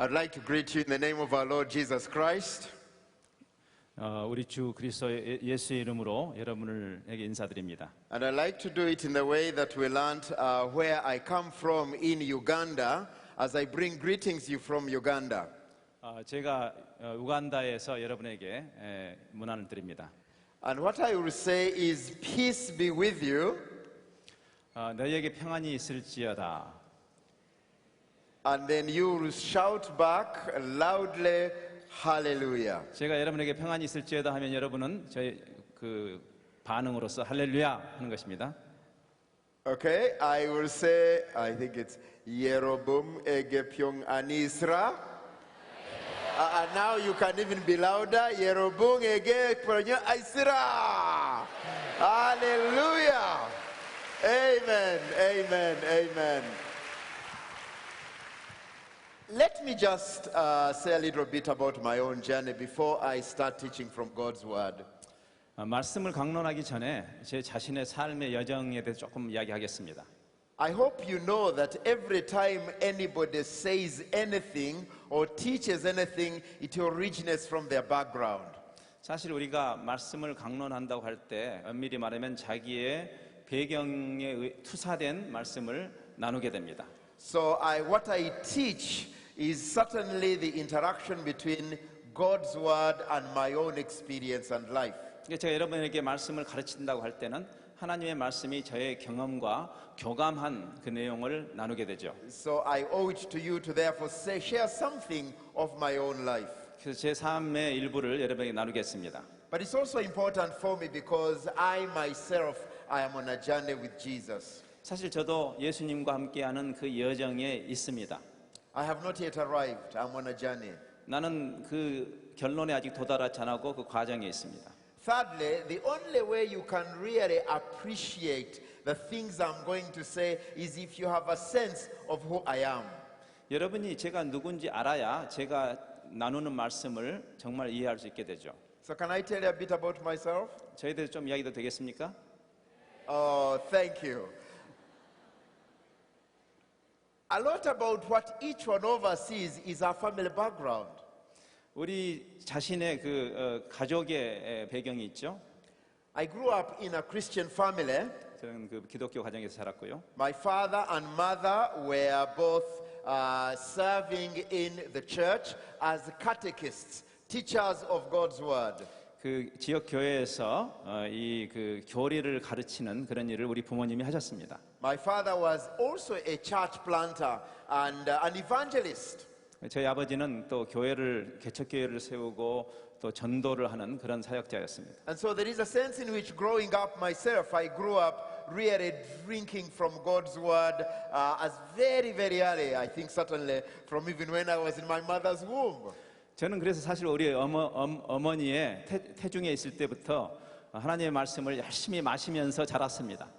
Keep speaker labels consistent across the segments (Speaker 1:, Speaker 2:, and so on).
Speaker 1: I'd like to greet you in the name of our Lord Jesus Christ.
Speaker 2: 우리 주 그리스도 예수의 이름으로 여러분에게 인사드립니다.
Speaker 1: And I'd like to do it in the way that we learned where I come from in Uganda, as I bring greetings you from Uganda.
Speaker 2: 제가 우간다에서 여러분에게 문안을 드립니다.
Speaker 1: And what I will say is, peace be with you.
Speaker 2: 너희에게 평안이 있을지어다.
Speaker 1: And then you will shout back loudly, hallelujah.
Speaker 2: 제가 여러분에게 평안이 있을지어다 하면 여러분은 저희 그 반응으로서 할렐루야 하는 것입니다.
Speaker 1: Okay, I will say, I think it's Yerobum ege pyong anisra. And now you can even be louder. Yerobum ege pyong anisra. Hallelujah. Amen, amen, amen. Let me just say a little bit about my own journey before I start teaching from God's Word.
Speaker 2: 말씀을 강론하기 전에 제 자신의 삶의 여정에 대해서 조금 이야기하겠습니다.
Speaker 1: I hope you know that every time anybody says anything or teaches anything, it originates from their background.
Speaker 2: 사실 우리가 말씀을 강론한다고 할 때 엄밀히 말하면 자기의 배경에 투사된 말씀을 나누게 됩니다.
Speaker 1: So what I teach is certainly the interaction between God's Word and my own experience and life.
Speaker 2: 제가 여러분에게 말씀을 가르친다고 할 때는 하나님의 말씀이 저의 경험과 교감한 그 내용을 나누게 되죠.
Speaker 1: So I owe it to you to therefore share something of my own life.
Speaker 2: 그래서 제 삶의 일부를 여러분에게 나누겠습니다.
Speaker 1: But it's also important for me because I myself, I am on a journey with Jesus.
Speaker 2: 사실 저도 예수님과 함께하는 그 여정에 있습니다.
Speaker 1: I have not yet arrived. I'm on a journey.
Speaker 2: 나는 그 결론에 아직 도달하지 않았고 그 과정에 있습니다.
Speaker 1: Thirdly, the only way you can really appreciate the things I'm going to say is if you have a sense of who I am.
Speaker 2: 여러분이 제가 누군지 알아야 제가 나누는 말씀을 정말 이해할 수 있게 되죠.
Speaker 1: So can I tell you a bit about myself?
Speaker 2: 저에 대해서 좀 이야기도 되겠습니까?
Speaker 1: Oh, thank you. A lot about what each one of us is our family background.
Speaker 2: 우리 자신의 그 가족의 배경이 있죠.
Speaker 1: I grew up in a Christian family.
Speaker 2: 저는 그 기독교 가정에서 자랐고요.
Speaker 1: My father and mother were both serving in the church as catechists, teachers of God's word.
Speaker 2: 그 지역 교회에서 이 그 교리를 가르치는 그런 일을 우리 부모님이 하셨습니다.
Speaker 1: My father was also a church planter and an evangelist.
Speaker 2: 저희 아버지는 또 교회를 개척 교회를 세우고 또 전도를 하는 그런 사역자였습니다.
Speaker 1: And so there is a sense in which growing up myself, I grew up really drinking from God's word as very, very early. I think certainly from even when I was in my mother's womb.
Speaker 2: 저는 그래서 사실 우리 어머니의 태중에 있을 때부터 하나님의 말씀을 열심히 마시면서 자랐습니다.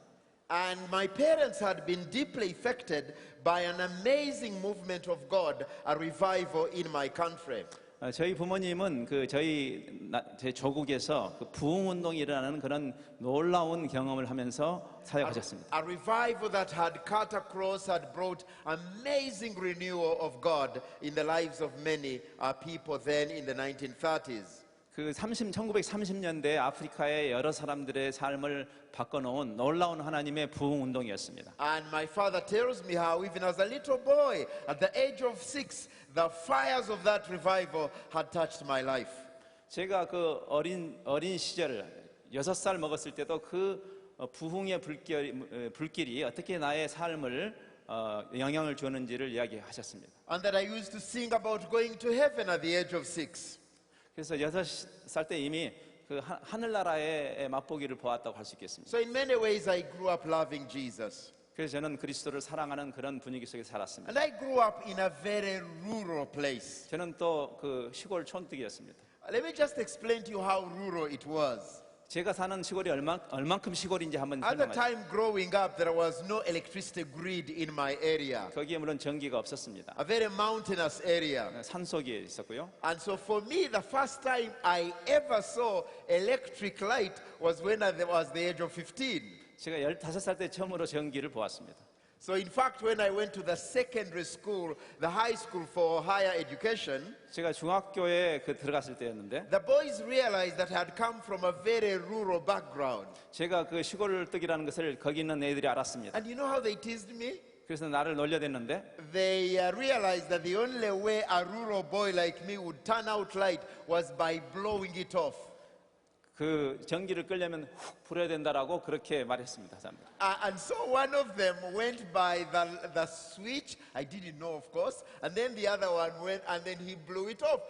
Speaker 1: And my parents had been deeply affected by an amazing movement of God, a revival in my country.
Speaker 2: 저희 부모님은 제 조국에서 그 부흥 운동이 일어나는 그런 놀라운 경험을 하면서 사역하셨습니다.
Speaker 1: A revival that had cut across, had brought amazing renewal of God in the lives of many people then in the 1930s.
Speaker 2: 1930년대 아프리카의 여러 사람들의 삶을 바꿔놓은 놀라운 하나님의 부흥 운동이었습니다.
Speaker 1: And my father tells me how even as a little boy, at the age of 6, the fires of that revival had touched my life.
Speaker 2: 제가 그 어린 시절 6살 먹었을 때도 그 부흥의 불길이 어떻게 나의 삶을 영향을 주었는지를 이야기하셨습니다.
Speaker 1: And that I used to sing about going to heaven at the age of 6.
Speaker 2: 그래서 6살 때 이미 그 하늘나라의 맛보기를 보았다고 할 수 있겠습니다.
Speaker 1: So in many ways I grew up loving Jesus.
Speaker 2: 그래서 저는 그리스도를 사랑하는 그런 분위기 속에 살았습니다.
Speaker 1: And I grew up in a very rural place.
Speaker 2: 저는 또 그 시골 촌뜨기였습니다.
Speaker 1: Let me just explain to you how rural it was.
Speaker 2: 제가 사는 시골이 얼만큼 시골인지 한번
Speaker 1: At the
Speaker 2: 설명하죠.
Speaker 1: time growing up, there was no electricity grid in my area.
Speaker 2: 거기에 물론 전기가 없었습니다.
Speaker 1: A very mountainous area.
Speaker 2: 산속에 있었고요.
Speaker 1: And so for me, the first time I ever saw electric light was when I was the age of 15.
Speaker 2: 제가 15살 때 처음으로 전기를 보았습니다.
Speaker 1: So in fact, when I went to the secondary school, the high school for higher education,
Speaker 2: 제가 중학교에 들어갔을 때였는데
Speaker 1: the boys realized that I had come from a very rural background.
Speaker 2: 제가 그 시골 떡이라는 것을 거기 있는 애들이 알았습니다.
Speaker 1: And you know how they teased me?
Speaker 2: 그래서 나를 놀려댔는데
Speaker 1: They realized that the only way a rural boy like me would turn out light was by blowing it off.
Speaker 2: 그 전기를 끌려면 훅 불어야 된다라고 그렇게 말했습니다. 사람들.
Speaker 1: And so one of them went by the switch. I didn't know, of course. And then the other one went and then he blew it off.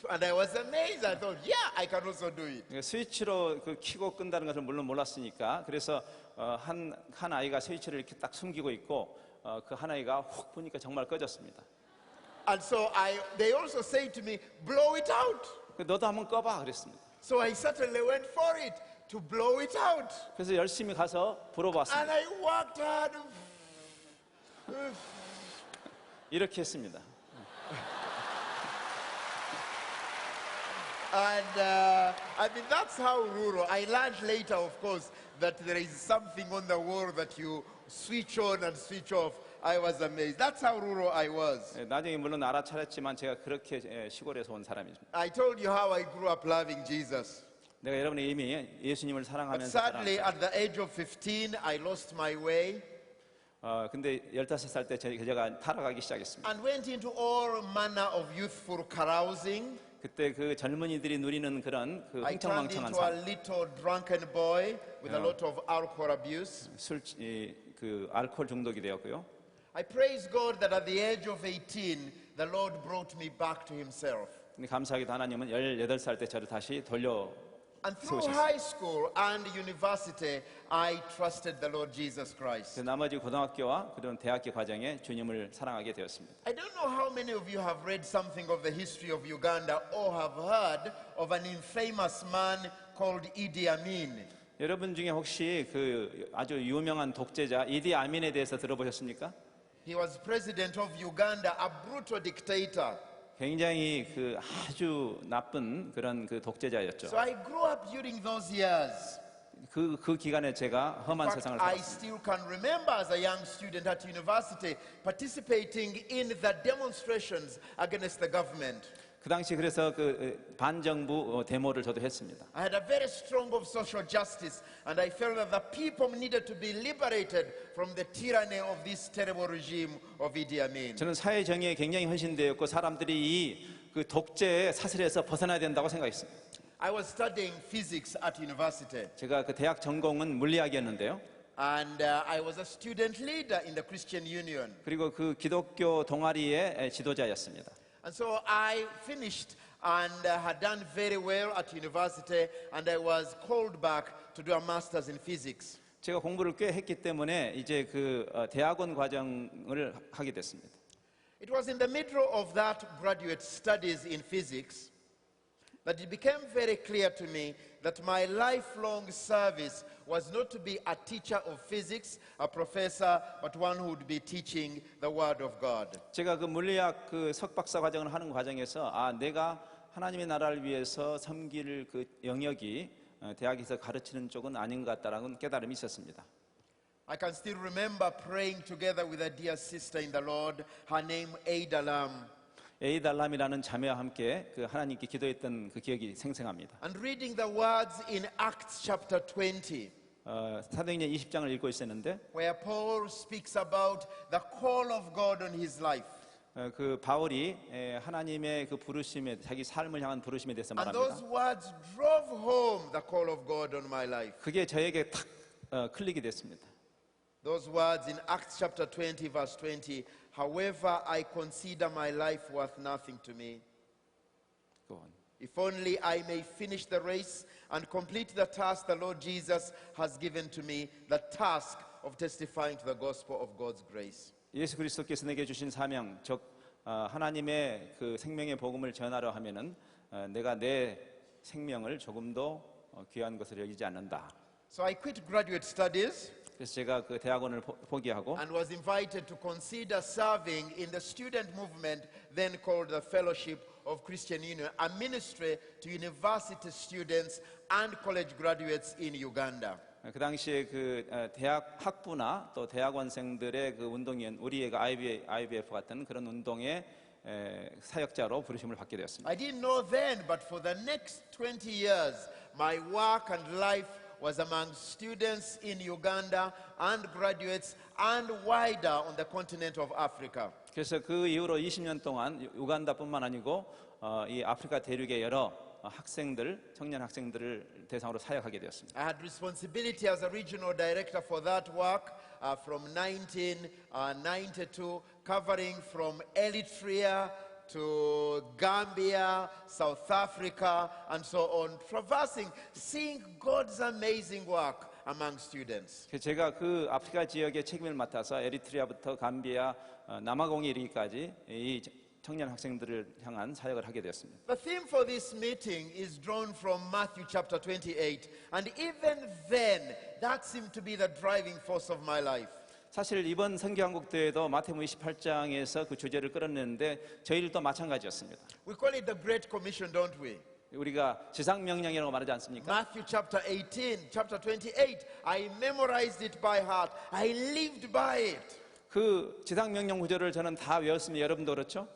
Speaker 1: And I was amazed. I thought, yeah, I can also do it.
Speaker 2: 스위치로 그 켜고 끈다는 것을 물론 몰랐으니까 그래서 한 아이가 스위치를 이렇게 딱 숨기고 있고 그 한 아이가 훅 보니까 정말 꺼졌습니다.
Speaker 1: And so they also say to me, blow it out.
Speaker 2: 너도 한번 꺼봐 그랬습니다.
Speaker 1: So I certainly went for it to blow it out.
Speaker 2: 그래서 열심히 가서 불어봤습니다.
Speaker 1: And I worked hard.
Speaker 2: 이렇게 했습니다.
Speaker 1: And I mean, that's how rural. I learned later, of course, that there is something on the wall that you switch on and switch off. I was amazed. That's how rural I was.
Speaker 2: 나중에 물론 알아차렸지만 제가 그렇게 시골에서 온 사람입니다.
Speaker 1: I told you how I grew up loving Jesus.
Speaker 2: 내가 여러분이 이미 예수님을
Speaker 1: But
Speaker 2: 사랑하면서
Speaker 1: sadly, at the age of 15, I lost my way
Speaker 2: 근데 15살 때 제가 타락하기 시작했습니다.
Speaker 1: and went into all manner of youthful carousing.
Speaker 2: 그때 그 젊은이들이 누리는 그런 그
Speaker 1: I turned
Speaker 2: 흥청망청한
Speaker 1: into a
Speaker 2: 삶,
Speaker 1: little drunken boy with a lot of alcohol abuse.
Speaker 2: 그 알코올 중독이 되었고요.
Speaker 1: I praise God that at the age of 18, the Lord brought me back to Himself.
Speaker 2: 근데 감사하게도 하나님은 18살 때 저를 다시 돌려
Speaker 1: And through
Speaker 2: 세우셨어요.
Speaker 1: high school and university, I trusted the Lord Jesus Christ.
Speaker 2: 나머지 고등학교와 그런 대학교 과정에 주님을 사랑하게 되었습니다.
Speaker 1: I don't know how many of you have read something of the history of Uganda or have heard of an infamous man called Idi Amin.
Speaker 2: 여러분 중에 혹시 그 아주 유명한 독재자 이디 아민에 대해서 들어보셨습니까?
Speaker 1: He was president of Uganda, a brutal dictator.
Speaker 2: 굉장히 그 아주 나쁜 그런 그 독재자였죠.
Speaker 1: So I grew up during those years.
Speaker 2: 그 기간에 제가
Speaker 1: In
Speaker 2: 험한
Speaker 1: fact,
Speaker 2: 세상을
Speaker 1: I
Speaker 2: 살았습니다.
Speaker 1: still can remember as a young student at university participating in the demonstrations against the government.
Speaker 2: 그 당시 그래서 그 반정부 데모를 저도 했습니다.
Speaker 1: I had a very strong of social justice, and I felt that the people needed to be liberated from the tyranny of this terrible regime of Idi Amin.
Speaker 2: 저는 사회 정의에 굉장히 헌신되었고 사람들이 이 그 독재의 사슬에서 벗어나야 된다고 생각했습니다.
Speaker 1: I was studying physics at university,
Speaker 2: 제가 그 대학 전공은 물리학이었는데요.
Speaker 1: and I was a student leader in the Christian Union.
Speaker 2: 그리고 그 기독교 동아리의 지도자였습니다.
Speaker 1: And so I finished and had done very well at university, and I was called back to do a master's in physics.
Speaker 2: 제가 공부를 꽤 했기 때문에 이제 그 대학원 과정을 하게 됐습니다.
Speaker 1: It was in the middle of that graduate studies in physics that it became very clear to me that my lifelong service was not to be a teacher of physics, a professor, but one who would be teaching the Word of God.
Speaker 2: 제가 그 물리학 그 석박사 과정을 하는 과정에서 내가 하나님의 나라를 위해서 섬길 그 영역이 대학에서 가르치는 쪽은 아닌 것 같다라는 깨달음이 있었습니다.
Speaker 1: I can still remember praying together with a dear sister in the Lord, her name Ada Lam,
Speaker 2: 에이달람이라는 자매와 함께 그 하나님께 기도했던 그 기억이 생생합니다.
Speaker 1: and reading the words in Acts chapter 20,
Speaker 2: 사도행전 20장을 읽고 있었는데
Speaker 1: where Paul speaks about the call of God on his life.
Speaker 2: 그 바울이 하나님의 그 부르심에 자기 삶을 향한 부르심에 대해서
Speaker 1: And those
Speaker 2: 말합니다.
Speaker 1: words drove home the call of God on my life.
Speaker 2: 그게 저에게 탁 클릭이 됐습니다.
Speaker 1: Those words in Acts chapter 20, verse 20, however, I consider my life worth nothing to me. If only I may finish the race and complete the task the Lord Jesus has given to me, the task of testifying to the gospel of God's grace.
Speaker 2: 예수 그리스도께서 내게 주신 사명, 즉 하나님의 그 생명의 복음을 전하려 하면은 내가 내 생명을 조금도 귀한 것을 여기지 않는다.
Speaker 1: So I quit graduate studies
Speaker 2: 그래서 제가 그 대학원을 포기하고
Speaker 1: and was invited to consider serving in the student movement then called the Fellowship of Christian Union, a ministry to university students and college graduates in Uganda.
Speaker 2: 그 당시에 그 대학 학부나 또 대학원생들의 그 운동위원, 우리의 그 IBF 같은 그런 운동의 사역자로 부르심을 받게 되었습니다.
Speaker 1: I didn't know then, but for the next 20 years, my work and life was among students in Uganda and graduates and wider on the continent of Africa.
Speaker 2: 그래서 그 이후로 20년 동안 우간다뿐만 아니고 이 아프리카 대륙의 여러 학생들, 청년 학생들을 대상으로 사역하게 되었습니다.
Speaker 1: I had responsibility as a regional director for that work from 1992, covering from Eritrea to Gambia, South Africa, and so on, traversing, seeing God's amazing work among students.
Speaker 2: 제가 그 아프리카 지역의 책임을 맡아서 에리트리아부터 감비아, 남아공에 이르기까지 이 청년 학생들을 향한 사역을 하게 되었습니다.
Speaker 1: The theme for this meeting is drawn from Matthew chapter 28, and even then, that seemed to be the driving force of my life.
Speaker 2: 사실 이번 선교한국대회도 마태복음 28장에서 그 주제를 끌어냈는데 저희들도 마찬가지였습니다.
Speaker 1: We call it the Great Commission, don't we?
Speaker 2: 우리가 지상명령이라고 말하지 않습니까?
Speaker 1: Matthew chapter 18, chapter 28, I memorized it by heart. I lived by it.
Speaker 2: 그 지상명령 구절을 저는 다 외웠습니다. 여러분도 그렇죠?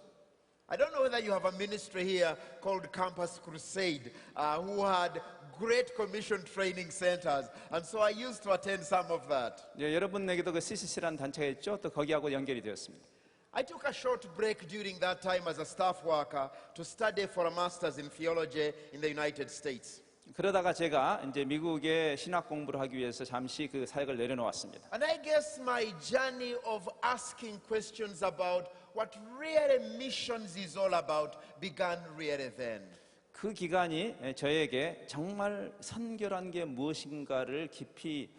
Speaker 1: I don't know whether you have a ministry here called Campus Crusade who had Great Commission training centers. And so I used to attend some of that.
Speaker 2: 예, 여러분에게도 그 CCC라는 단체가 있죠? 또 거기하고 연결이 되었습니다.
Speaker 1: I took a short break during that time as a staff worker to study for a master's in theology in the United States.
Speaker 2: 그러다가 제가 이제 미국에 신학 공부를 하기 위해서 잠시 그 사역을 내려놓았습니다.
Speaker 1: And I guess my journey of asking questions about what really missions is all about began really then.
Speaker 2: 그 기간이 저에게 정말 선교란 게 무엇인가를 깊이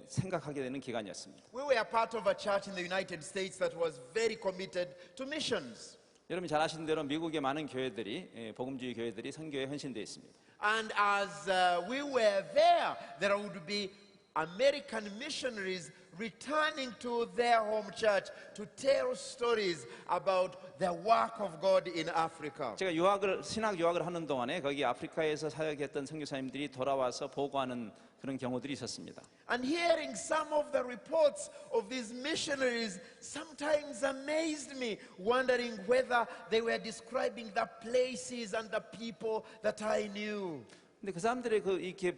Speaker 2: 생각하게 되는 기간이었습니다.
Speaker 1: We were part of a church in the United States that was very committed to missions.
Speaker 2: 여러분 잘 아시는 대로 미국의 많은 교회들이 복음주의 교회들이 선교에 헌신되어 있습니다.
Speaker 1: And as we were there, there would be American missionaries returning to their home church to tell stories about the work of God in Africa.
Speaker 2: 제가 신학 유학을 하는 동안에 거기 아프리카에서 사역했던 선교사님들이 돌아와서 보고하는 그런 경우들이 있었습니다.
Speaker 1: And hearing some of the reports of these missionaries sometimes amazed me, wondering whether they were describing the places and the people that I knew.
Speaker 2: 근데 그 사람들의 그 이렇게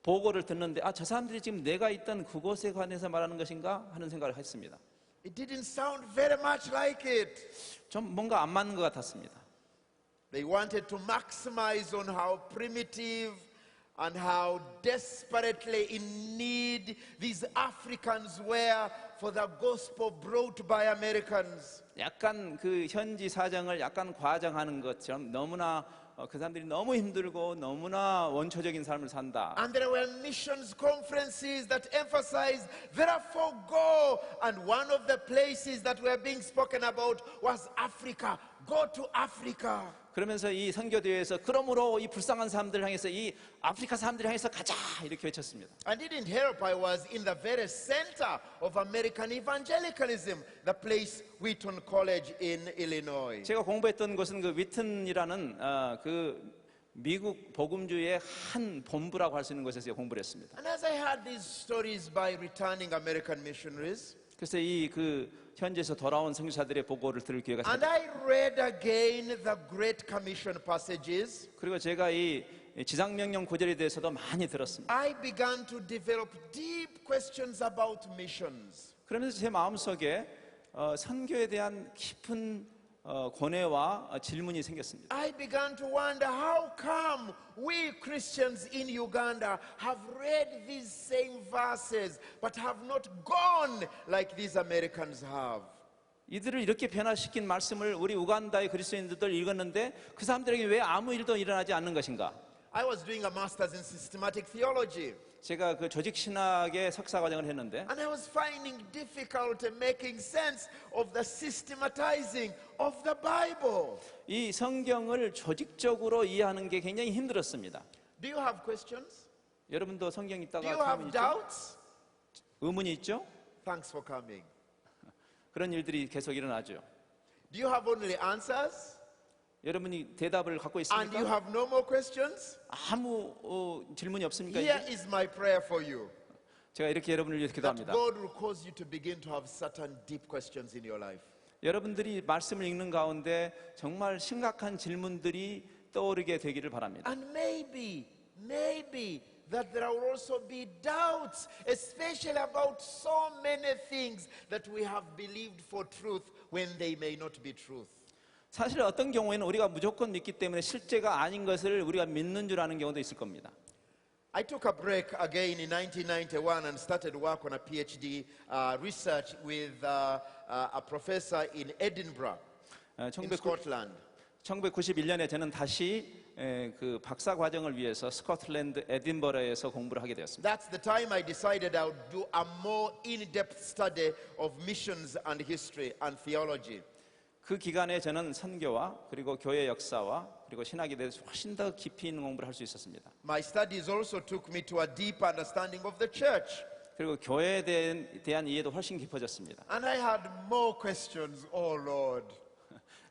Speaker 2: 보고를 듣는데 저 사람들이 지금 내가 있던 그곳에 관해서 말하는 것인가 하는 생각을 했습니다.
Speaker 1: It didn't sound very much like it.
Speaker 2: 좀 뭔가 안 맞는 것 같았습니다.
Speaker 1: They wanted to maximize on how primitive and how desperately in need these Africans were for the gospel brought by Americans.
Speaker 2: 약간 그 현지 사정을 약간 과장하는 것처럼 너무나 그 사람들이 너무 힘들고 너무나 원초적인 삶을 산다.
Speaker 1: And there were missions conferences that emphasized, therefore go. And one of the places that were being spoken about was Africa. Go to Africa.
Speaker 2: 그러면서 이 선교대회에서 그러므로 이 불쌍한 사람들 향해서 이 아프리카 사람들 향해서 가자 이렇게 외쳤습니다.
Speaker 1: And it didn't help. I was in the very center of American evangelicalism, the place Wheaton College in Illinois.
Speaker 2: 제가 공부했던 곳은 그 위튼이라는 그 미국 복음주의의 한 본부라고 할 수 있는 곳에서 공부를 했습니다.
Speaker 1: And as I heard these stories by returning American missionaries,
Speaker 2: 그래서 이 그 현지에서 돌아온 선교사들의 보고를 들을 기회가
Speaker 1: and
Speaker 2: 있었습니다.
Speaker 1: I read again the Great Commission passages,
Speaker 2: 그리고 제가 이 지상명령 구절에 대해서도 많이 들었습니다.
Speaker 1: I began to develop deep questions about missions.
Speaker 2: 그러면서 제 마음속에 선교에 대한 깊은 고뇌와 질문이 생겼습니다.
Speaker 1: I began to wonder, how come we Christians in Uganda have read these same verses but have not gone like these Americans have?
Speaker 2: 이들을 이렇게 변화시킨 말씀을 우리 우간다의 그리스도인들도 읽었는데 그 사람들에게 왜 아무 일도 일어나지 않는 것인가?
Speaker 1: I was doing a master's in systematic theology.
Speaker 2: 제가 그 조직 신학의 석사 과정을 했는데
Speaker 1: And I was finding difficulty making sense of the systematizing of the Bible.
Speaker 2: 이 성경을 조직적으로 이해하는 게 굉장히 힘들었습니다.
Speaker 1: Do you have questions?
Speaker 2: 여러분도 성경
Speaker 1: Do
Speaker 2: 읽다가
Speaker 1: you
Speaker 2: 의문이
Speaker 1: have
Speaker 2: 있죠?
Speaker 1: doubts?
Speaker 2: 의문이 있죠?
Speaker 1: Thanks for coming.
Speaker 2: 그런 일들이 계속 일어나죠.
Speaker 1: Do you have only answers?
Speaker 2: 여러분이 대답을 갖고
Speaker 1: and you
Speaker 2: 있습니까?
Speaker 1: have no more questions,
Speaker 2: 아무 질문이 없습니까?
Speaker 1: here
Speaker 2: 이제?
Speaker 1: is my prayer for you.
Speaker 2: 제가 이렇게 여러분을 위해서
Speaker 1: That
Speaker 2: 기도합니다.
Speaker 1: God will cause you to begin to have certain deep questions in your life.
Speaker 2: 여러분들이 말씀을 읽는 가운데 정말 심각한 질문들이 떠오르게 되기를 바랍니다.
Speaker 1: And maybe that there will also be doubts, especially about so many things that we have believed for truth when they may not be truth.
Speaker 2: 사실 어떤 경우에는 우리가 무조건 믿기 때문에 실제가 아닌 것을 우리가 믿는 줄 아는 경우도 있을 겁니다.
Speaker 1: I took a break again in 1991 and started work on a PhD research with a professor in Edinburgh, in Scotland.
Speaker 2: 1991년에 저는 다시 그 박사 과정을 위해서 스코틀랜드 에딘버러에서 공부를 하게 되었습니다.
Speaker 1: That's the time I decided I would do a more in-depth study of missions and history and theology.
Speaker 2: 그 기간에 저는 선교와 그리고 교회 역사와 그리고 신학에 대해서 훨씬 더 깊이 있는 공부를 할 수 있었습니다.
Speaker 1: My studies also took me to a deep understanding of the church.
Speaker 2: 그리고 교회에 대한 이해도 훨씬 깊어졌습니다.
Speaker 1: And I had more questions, oh Lord.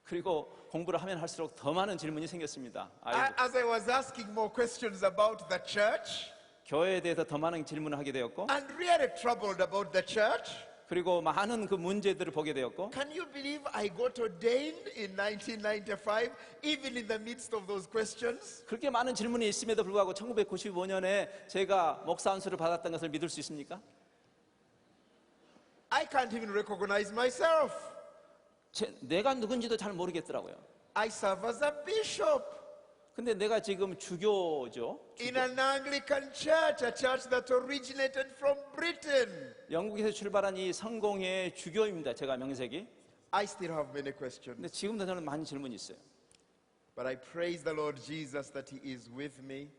Speaker 2: 그리고 공부를 하면 할수록 더 많은 질문이 생겼습니다.
Speaker 1: As I was asking more questions about the church,
Speaker 2: 교회에 대해서 더 많은 질문을 하게 되었고
Speaker 1: and really troubled about the church,
Speaker 2: 그리고 많은 그 문제들을 보게 되었고
Speaker 1: can you believe I got ordained in 1995, even in the midst of those questions?
Speaker 2: 그렇게 많은 질문이 있음에도 불구하고 1995년에 제가 목사 안수를 받았던 것을 믿을 수 있습니까?
Speaker 1: I can't even recognize myself.
Speaker 2: 내가 누군지도 잘 모르겠더라고요.
Speaker 1: I serve as a bishop
Speaker 2: 근데 내가 지금 주교죠.
Speaker 1: in an Anglican church, a church that originated from Britain.
Speaker 2: 영국에서 출발한 이 성공의 주교입니다. 제가 명색이.
Speaker 1: I still have many questions.
Speaker 2: 근데 지금도 저는 많은 질문이 있어요.
Speaker 1: But I praise the Lord Jesus that He is with me.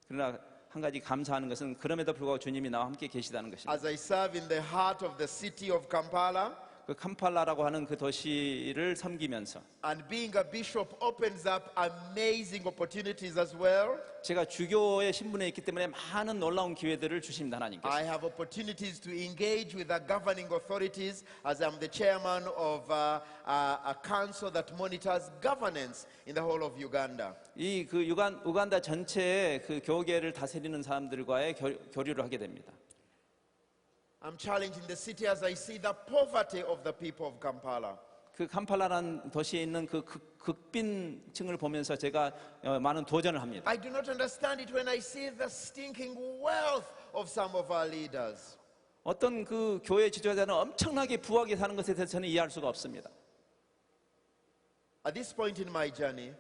Speaker 2: 그러나 한 가지 감사하는 것은 그럼에도 불구하고 주님이 나와 함께 계시다는 것입니다.
Speaker 1: As I serve in the heart of the city of Kampala,
Speaker 2: 그 캄팔라라고 하는 그 도시를 섬기면서
Speaker 1: and being a bishop opens up amazing opportunities as well.
Speaker 2: 제가 주교의 신분에 있기 때문에 많은 놀라운 기회들을 주십니다. 하나님께서.
Speaker 1: I have opportunities to engage with the governing authorities as I'm the chairman of a council that monitors governance in the whole of Uganda.
Speaker 2: 이 그 우간다 전체의 그 교계를 다스리는 사람들과의 교류를 하게 됩니다.
Speaker 1: I'm challenged in the city as I see the poverty of the people of Kampala.
Speaker 2: 그 캄팔라라는 도시에 있는 그 극빈층을 보면서 제가 많은 도전을 합니다.
Speaker 1: I do not understand it when I see the stinking wealth of some of our leaders.
Speaker 2: 어떤 그 교회 지도자는 엄청나게 부하게 사는 것에 대해서 저는 이해할 수가 없습니다.
Speaker 1: At this point in my journey,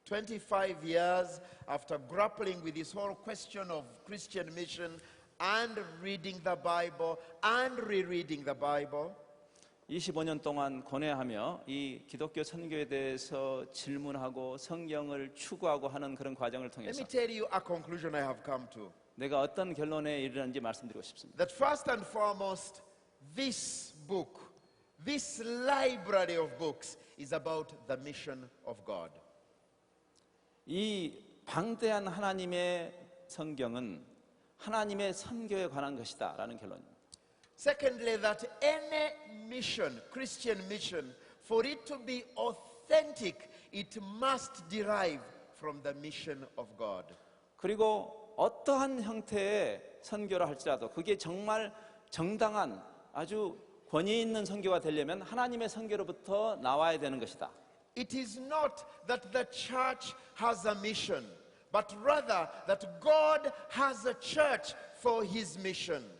Speaker 1: 25 years after grappling with this whole question of Christian mission and reading the Bible and rereading the Bible,
Speaker 2: 25년 동안 고뇌하며 이 기독교 선교에 대해서 질문하고 성경을 추구하고 하는 그런 과정을
Speaker 1: let
Speaker 2: 통해서
Speaker 1: me tell you a conclusion I have come to.
Speaker 2: 내가 어떤 결론에 이르는지 말씀드리고 싶습니다.
Speaker 1: That first and foremost, this book, this library of books is about the mission of God.
Speaker 2: 이 방대한 하나님의 성경은 하나님의 선교에 관한 것이다라는 결론입니다.
Speaker 1: Secondly, that any mission, Christian mission, for it to be authentic, it must derive from the mission of God.
Speaker 2: 그리고 어떠한 형태의 선교를 할지라도 그게 정말 정당한 아주 권위 있는 선교가 되려면 하나님의 선교로부터 나와야 되는 것이다.
Speaker 1: It is not that the church has a mission, but rather that God has a church for His mission.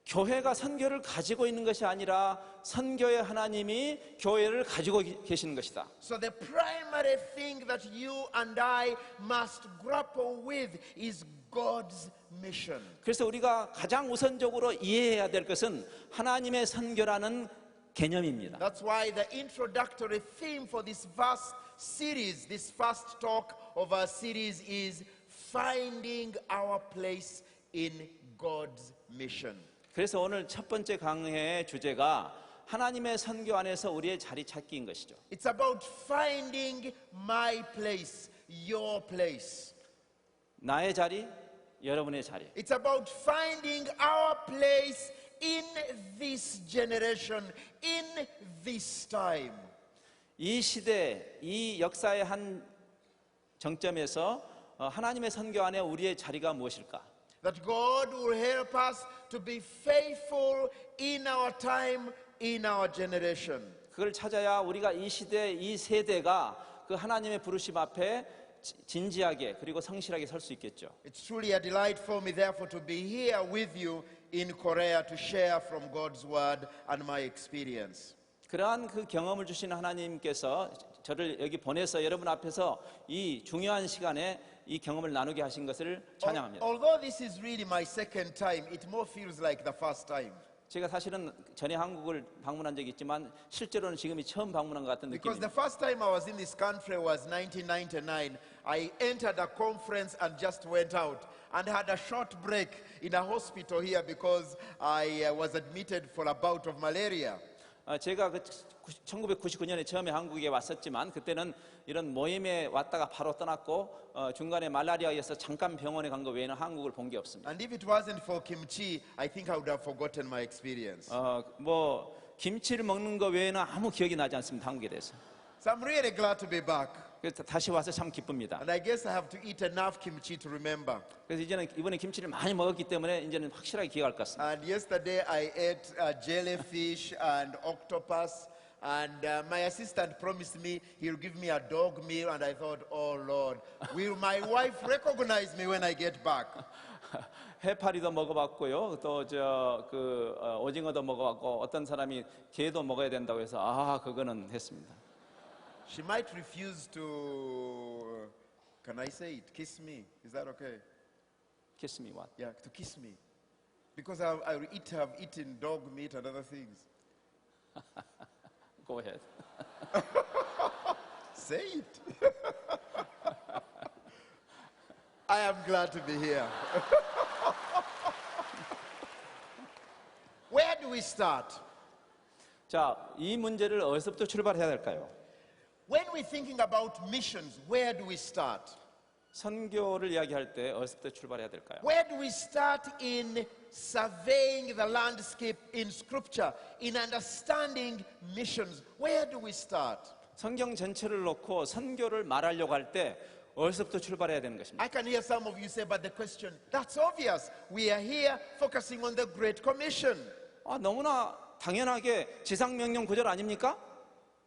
Speaker 2: 교회가 선교를 가지고 있는 것이 아니라 선교의 하나님이 교회를 가지고 계시는 것이다.
Speaker 1: So the primary thing that you and I must grapple with is God's mission.
Speaker 2: 그래서 우리가 가장 우선적으로 이해해야 될 것은 하나님의 선교라는 개념입니다.
Speaker 1: That's why the introductory theme for this first series, this first talk of our series is finding our place in God's mission.
Speaker 2: 그래서 오늘 첫 번째 강의의 주제가 하나님의 선교 안에서 우리의 자리 찾기인 것이죠.
Speaker 1: It's about finding my place, your place.
Speaker 2: 나의 자리, 여러분의 자리.
Speaker 1: It's about finding our place in this generation, in this time.
Speaker 2: 이 시대, 이 역사의 한 정점에서 하나님의 선교 안에 우리의 자리가 무엇일까?
Speaker 1: That God will help us to be faithful in our time, in our generation.
Speaker 2: 그걸 찾아야 우리가 이 시대, 이 세대가 그 하나님의 부르심 앞에 진지하게 그리고 성실하게 설 수 있겠죠.
Speaker 1: It's truly a delight for me, therefore, to be here with you in Korea to share from God's word and my experience.
Speaker 2: 그러한 그 경험을 주신 하나님께서 저를 여기 보내서 여러분 앞에서 이 중요한 시간에 이 경험을 나누게 하신 것을 찬양합니다.
Speaker 1: Although this is really my second time, it more feels like the first time.
Speaker 2: 제가 사실은 전에 한국을 방문한 적이 있지만 실제로는 지금이 처음 방문한 것 같은
Speaker 1: Because the
Speaker 2: 느낌입니다.
Speaker 1: first time I was in this country was 1999. I entered a conference and just went out and had a short break in a hospital here because I was admitted for a bout of malaria.
Speaker 2: 제가 1999년에 처음에 한국에 왔었지만 그때는 이런 모임에 왔다가 바로 떠났고 중간에 말라리아에서 잠깐 병원에 간 거 외에는 한국을 본 게 없습니다.
Speaker 1: And if it wasn't for kimchi, I think I would have forgotten my experience.
Speaker 2: 뭐 김치를 먹는 거 외에는 아무 기억이 나지 않습니다. 한국에 대해서.
Speaker 1: So I'm really glad to be back.
Speaker 2: 그래서 다시 와서 참 기쁩니다.
Speaker 1: And I guess I have to eat enough kimchi to remember.
Speaker 2: 그래서 이제는 이번에 김치를 많이 먹었기 때문에 이제는 확실하게 기억할 것 같습니다.
Speaker 1: And yesterday I ate jellyfish and octopus. And my assistant promised me he'll give me a dog meal. And I thought, oh Lord, will my wife recognize me when I get back?
Speaker 2: 해파리도 먹어봤고요. 또 오징어도 먹어봤고 어떤 사람이 게도 먹어야 된다고 해서 그거는 했습니다.
Speaker 1: She might refuse to, can I say it? Kiss me. Is that okay?
Speaker 2: Kiss me what?
Speaker 1: Yeah, to kiss me. Because I have eaten dog meat and other things.
Speaker 2: Go ahead.
Speaker 1: Say it. I am glad to be here. Where do we start?
Speaker 2: 자, 이 문제를 어디서부터 출발해야 될까요?
Speaker 1: When we're thinking about missions, where do we start?
Speaker 2: 선교를 이야기할 때 어디서부터 출발해야 될까요?
Speaker 1: Where do we start in surveying the landscape in Scripture, in understanding missions? Where do we start?
Speaker 2: 성경 전체를 놓고 선교를 말하려고 할 때 어디서부터 출발해야 되는 것입니다.
Speaker 1: I can hear some of you say, but the question, that's obvious. We are here focusing on the Great Commission.
Speaker 2: 너무나 당연하게 지상명령 구절 아닙니까?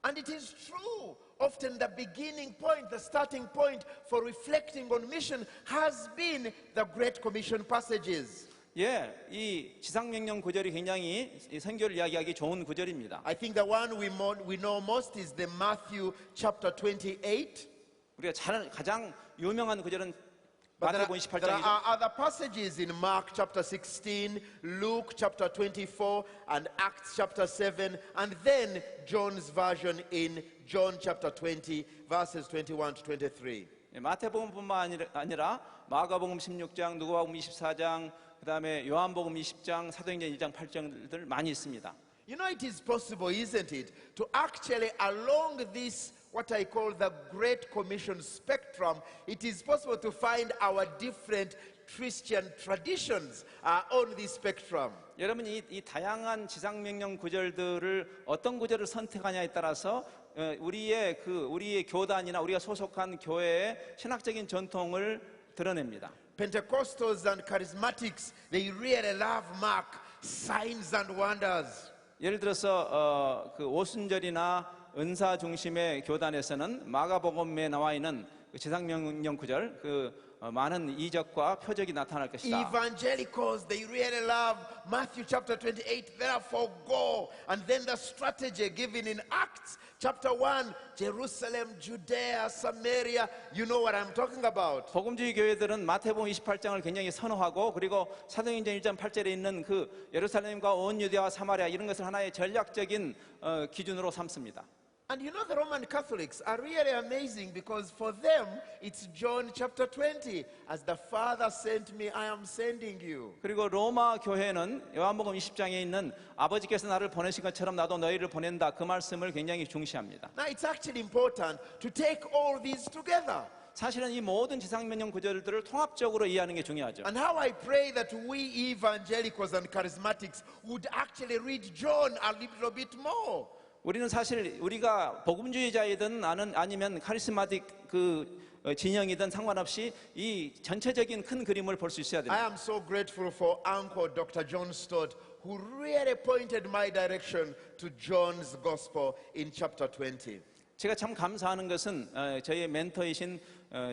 Speaker 1: And it is true. Often the beginning point, the starting point for reflecting on mission has been the Great Commission passages.
Speaker 2: 예, 이 지상명령 구절이 굉장히 이 선교를 이야기하기 좋은 구절입니다.
Speaker 1: I think the one we know most is the Matthew chapter 28.
Speaker 2: 우리가 가장 유명한 구절은
Speaker 1: But
Speaker 2: 마태복음
Speaker 1: there
Speaker 2: 28장이죠.
Speaker 1: are other passages in Mark chapter 16, Luke chapter 24, and Acts chapter 7, and then John's version in John chapter 20, verses 21 to 23.
Speaker 2: 마태복음뿐만 아니라 마가복음 16장, 누가복음 24장, 그다음에 요한복음 20장, 사도행전 1장 8장들 많이 있습니다.
Speaker 1: You know, it is possible, isn't it, to actually along this what I call the Great Commission spectrum, it is possible to find our different Christian traditions on this spectrum.
Speaker 2: 여러분 이 다양한 지상명령 구절들을 어떤 구절을 선택하냐에 따라서 우리의 교단이나 우리가 소속한 교회의 신학적인 전통을 드러냅니다.
Speaker 1: Pentecostals and charismatics, they really love Mark, signs and wonders.
Speaker 2: 예를 들어서 그 오순절이나 은사 중심의 교단에서는 마가복음에 나와 있는 지상명령 구절 많은 이적과 표적이 나타날 것이다.
Speaker 1: Evangelicals, they really love Matthew chapter 28, therefore go. And then the strategy given in Acts chapter 1, Jerusalem, Judea, Samaria, you know what I'm talking about.
Speaker 2: 복음주의 교회들은 마태복음 28장을 굉장히 선호하고 그리고 사도행전 1장 8절에 있는 그 예루살렘과 온 유대와 사마리아 이런 것을 하나의 전략적인 기준으로 삼습니다.
Speaker 1: And you know the Roman Catholics are really amazing because for them it's John chapter 20. As the Father sent me, I am sending you.
Speaker 2: 그리고 로마 교회는 요한복음 20장에 있는 아버지께서 나를 보내신 것처럼 나도 너희를 보낸다 그 말씀을 굉장히 중시합니다.
Speaker 1: Now it's actually important to take all these together.
Speaker 2: 사실은 이 모든 지상명령 구절들을 통합적으로 이해하는 게 중요하죠.
Speaker 1: And how I pray that we evangelicals and charismatics would actually read John a little bit more.
Speaker 2: 우리는 사실 우리가 복음주의자이든 아니면 카리스마틱 진영이든 상관없이 이 전체적인 큰 그림을 볼 수 있어야
Speaker 1: I
Speaker 2: 됩니다.
Speaker 1: am so grateful for Uncle Dr. John Stott, who really pointed my direction to John's Gospel in chapter 20.
Speaker 2: 제가 참 감사하는 것은 저희의 멘토이신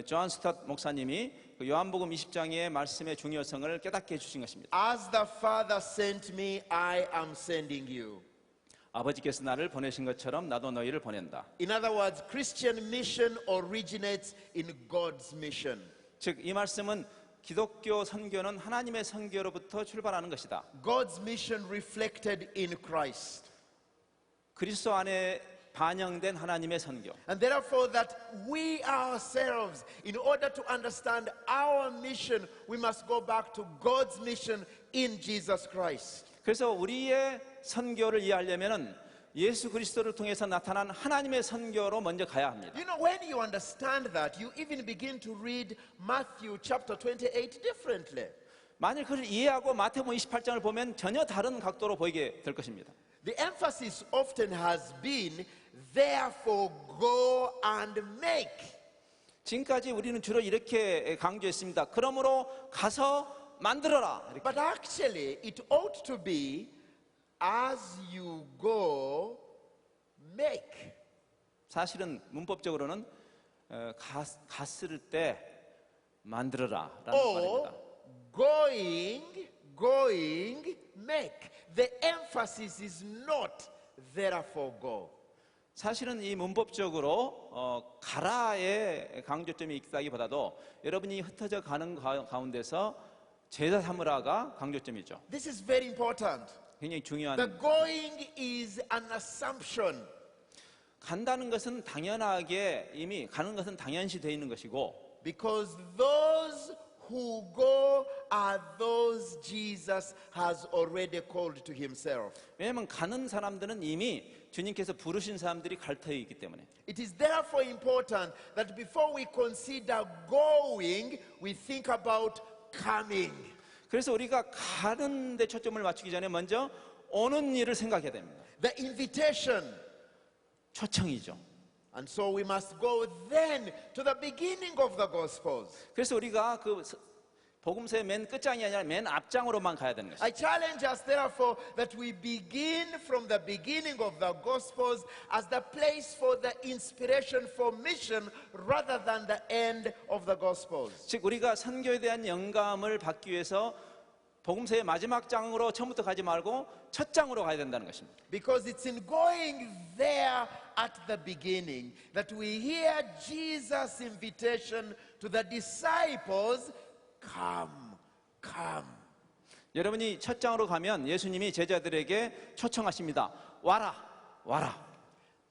Speaker 2: 존 스tott 목사님이 그 요한복음 20장의 말씀의 중요성을 깨닫게 해주신 것입니다.
Speaker 1: As the Father sent me, I am sending you.
Speaker 2: 아버지께서 나를 보내신 것처럼 나도 너희를 보낸다.
Speaker 1: In other words, Christian mission originates in God's mission.
Speaker 2: 즉 이 말씀은 기독교 선교는 하나님의 선교로부터 출발하는 것이다.
Speaker 1: God's mission reflected in Christ.
Speaker 2: 그리스도 안에 반영된 하나님의 선교.
Speaker 1: And therefore that we ourselves, in order to understand our mission, we must go back to God's mission in Jesus Christ.
Speaker 2: 그래서 우리의 선교를 이해하려면은 예수 그리스도를 통해서 나타난 하나님의 선교로 먼저 가야 합니다.
Speaker 1: You know, when you understand that, you even begin to read Matthew chapter 28 differently.
Speaker 2: 만일 그걸 이해하고 마태복음 28장을 보면 전혀 다른 각도로 보이게 될 것입니다.
Speaker 1: The emphasis often has been, therefore go and make.
Speaker 2: 지금까지 우리는 주로 이렇게 강조했습니다. 그러므로 가서 만들어라. 이렇게.
Speaker 1: But actually, it ought to be, as you go, make.
Speaker 2: 사실은 문법적으로는 갔을 때 만들어라 라는
Speaker 1: Or
Speaker 2: 말입니다.
Speaker 1: going, make. The emphasis is not, therefore go.
Speaker 2: 사실은 이 문법적으로 가라의 강조점이 있다기보다도 여러분이 흩어져 가는 가운데서 제자 삼으라가 강조점이죠.
Speaker 1: This is very important.
Speaker 2: 굉장히 중요한.
Speaker 1: The going is an assumption.
Speaker 2: 간다는 것은 당연하게 이미 가는 것은 당연시 되어 있는 것이고
Speaker 1: Because those who go are those Jesus has already called to himself.
Speaker 2: 왜냐하면 가는 사람들은 이미 주님께서 부르신 사람들이 갈 터에 있기 때문에
Speaker 1: It is therefore important that before we consider going, we think about coming.
Speaker 2: 그래서 우리가 가는 데 초점을 맞추기 전에 먼저 오는 일을 생각해야 됩니다.
Speaker 1: The invitation.
Speaker 2: 초청이죠.
Speaker 1: And so we must go then to the beginning of the Gospels.
Speaker 2: 그래서 우리가 그 복음서의 맨 끝장이 아니라 맨 앞장으로만 가야 되는 것입니다.
Speaker 1: I challenge us therefore that we begin from the beginning of the Gospels as the place for the inspiration for mission rather than the end of the Gospels.
Speaker 2: 즉 우리가 선교에 대한 영감을 받기 위해서 복음서의 마지막 장으로 처음부터 가지 말고 첫 장으로 가야 된다는 것입니다.
Speaker 1: Because it's in going there at the beginning that we hear Jesus' invitation to the disciples, come, come.
Speaker 2: 여러분이 첫 장으로 가면 예수님이 제자들에게 초청하십니다. 와라, 와라.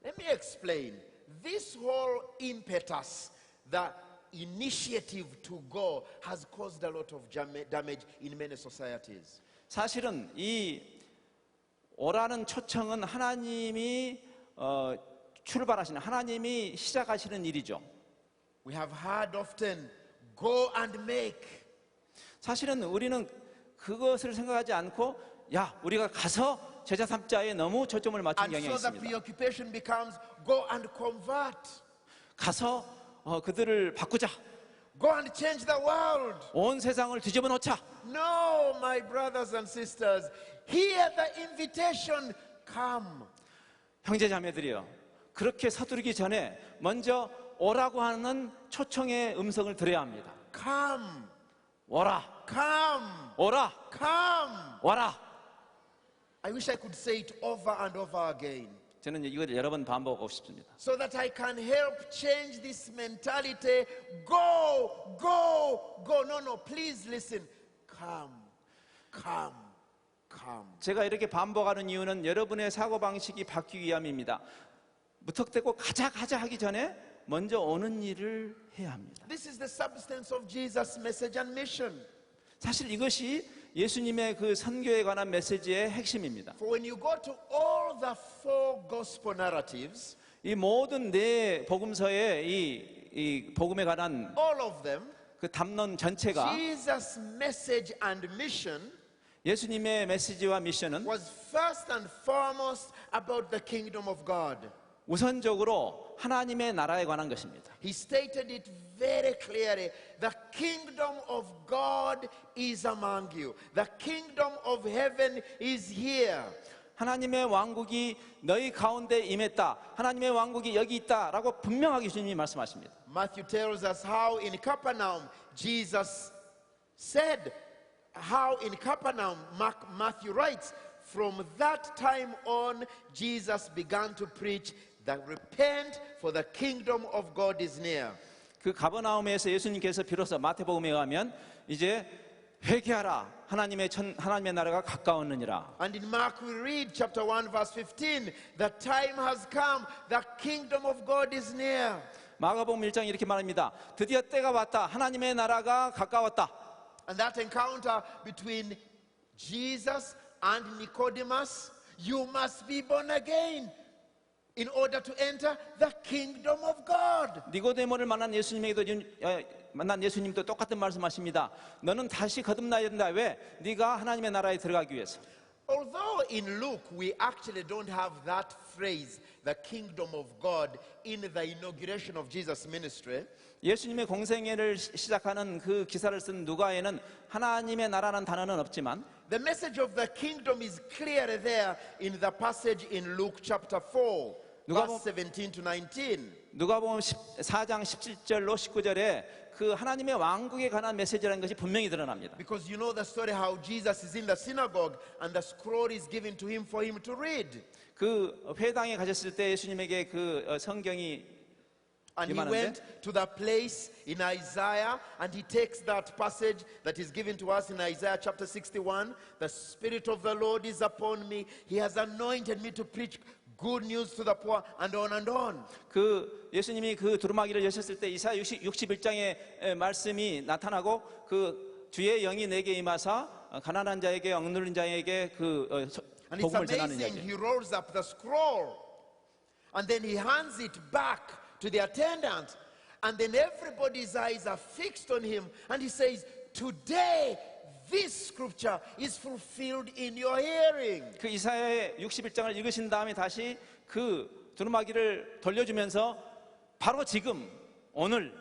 Speaker 1: Let me explain. This whole impetus, the initiative to go, has caused a lot of damage in many societies.
Speaker 2: 사실은 이 오라는 초청은 하나님이 출발하시는 하나님이 시작하시는 일이죠.
Speaker 1: We have heard often, go and make.
Speaker 2: 사실은 우리는 그것을 생각하지 않고 야 우리가 가서 제자 삼자에 너무 초점을 맞춘
Speaker 1: And
Speaker 2: 경향이
Speaker 1: so the
Speaker 2: 있습니다.
Speaker 1: preoccupation becomes, go and convert.
Speaker 2: 가서 그들을 바꾸자.
Speaker 1: Go and change the world.
Speaker 2: 온 세상을 뒤집어 놓자.
Speaker 1: No, my brothers and sisters, hear the invitation, come.
Speaker 2: 형제자매들이요. 그렇게 서두르기 전에 먼저 오라고 하는 초청의 음성을 들어야 합니다.
Speaker 1: Come,
Speaker 2: 오라,
Speaker 1: come,
Speaker 2: 오라,
Speaker 1: come.
Speaker 2: 와라.
Speaker 1: I wish I could say it over and over again
Speaker 2: 저는 이걸 여러 번 반복하고 싶습니다.
Speaker 1: so that I can help change this mentality. Go, go, go. No, no, please listen. Come, come, come.
Speaker 2: 제가 이렇게 반복하는 이유는 여러분의 사고방식이 바뀌기 위함입니다. 무턱대고 가자 하기 전에 먼저 오는 일을 해야 합니다.
Speaker 1: This is the substance of Jesus' message and mission.
Speaker 2: 사실 이것이 예수님의 그 선교에 관한 메시지의 핵심입니다.
Speaker 1: For when you go to all the four gospel narratives,
Speaker 2: 이 모든 네 복음서의 이 복음에 관한
Speaker 1: all of them,
Speaker 2: 그 담론 전체가
Speaker 1: Jesus' message and mission
Speaker 2: 예수님의 메시지와 미션은
Speaker 1: was first and foremost about the kingdom of God.
Speaker 2: 우선적으로 하나님의 나라에 관한 것입니다.
Speaker 1: He stated it very clearly. The kingdom of God is among you. The kingdom of heaven is here.
Speaker 2: 하나님의 왕국이 너희 가운데 임했다. 하나님의 왕국이 여기 있다라고 분명하게 주님이 말씀하십니다.
Speaker 1: Matthew tells us how in Capernaum Jesus said, how in Capernaum, Matthew writes, from that time on Jesus began to preach that repent for the kingdom of God is near.
Speaker 2: 그 가버나움에서 예수님께서 비로소 마태복음에 의하면 이제 회개하라. 하나님의 나라가 가까웠느니라.
Speaker 1: And in Mark we read chapter 1 verse 15, the time has come, the kingdom of God is near.
Speaker 2: 마가복음 1장 이렇게 말합니다. 드디어 때가 왔다. 하나님의 나라가 가까웠다.
Speaker 1: And that encounter between Jesus and Nicodemus, you must be born again in order to enter the kingdom of God.
Speaker 2: 니고데모를 만난 예수님도 똑같은 말씀하십니다. 너는 다시 거듭나야 된다. 왜? 네가 하나님의 나라에 들어가기 위해서.
Speaker 1: Although in Luke we actually don't have that phrase, the kingdom of God, in the inauguration of Jesus' ministry,
Speaker 2: 예수님의 공생애를 시작하는 그 기사를 쓴 누가에는 하나님의 나라라는 단어는 없지만
Speaker 1: the message of the kingdom is clearly there in the passage in Luke chapter 4, verse 17 to 19.
Speaker 2: 누가복음 4장 17절로 19절에 그 하나님의 왕국에 관한 메시지라는 것이 분명히 드러납니다.
Speaker 1: Because you know the story how Jesus is in the synagogue and the scroll is given to him for him to read.
Speaker 2: 그 회당에 가셨을 때 예수님에게 그 성경이
Speaker 1: And he went to the place in Isaiah and he takes that passage that is given to us in Isaiah chapter 61. The Spirit of the Lord is upon me. He has anointed me to preach good news to the poor, and on and on.
Speaker 2: 그 예수님이 그 두루마기를 여셨을 때 이사야 61장의 말씀이 나타나고 그 주의 영이 내게 임하사 가난한 자에게 억누른 자에게 그
Speaker 1: And it's
Speaker 2: 복음을 전하는
Speaker 1: amazing.
Speaker 2: 이야기.
Speaker 1: He rolls up the scroll and then he hands it back to the attendant, and then everybody's eyes are fixed on him, and he says, today this scripture is fulfilled in your hearing.
Speaker 2: 그 이사야의 61장을 읽으신 다음에 다시 그 두루마기를 돌려주면서 바로 지금 오늘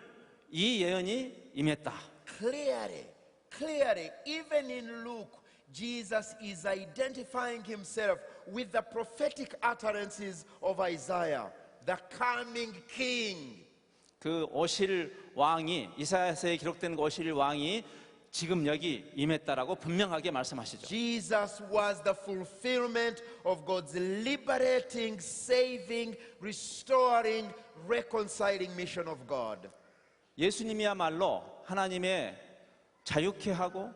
Speaker 2: 이 예언이 임했다.
Speaker 1: Clearly, even in Luke, Jesus is identifying himself with the prophetic utterances of Isaiah, the coming king.
Speaker 2: 그 오실 왕이 이사야서에 기록된 그 오실 왕이 지금 여기 임했다라고 분명하게 말씀하시죠.
Speaker 1: Jesus was the fulfillment of God's liberating, saving, restoring, reconciling mission of God.
Speaker 2: 예수님이야말로 하나님의 자유케 하고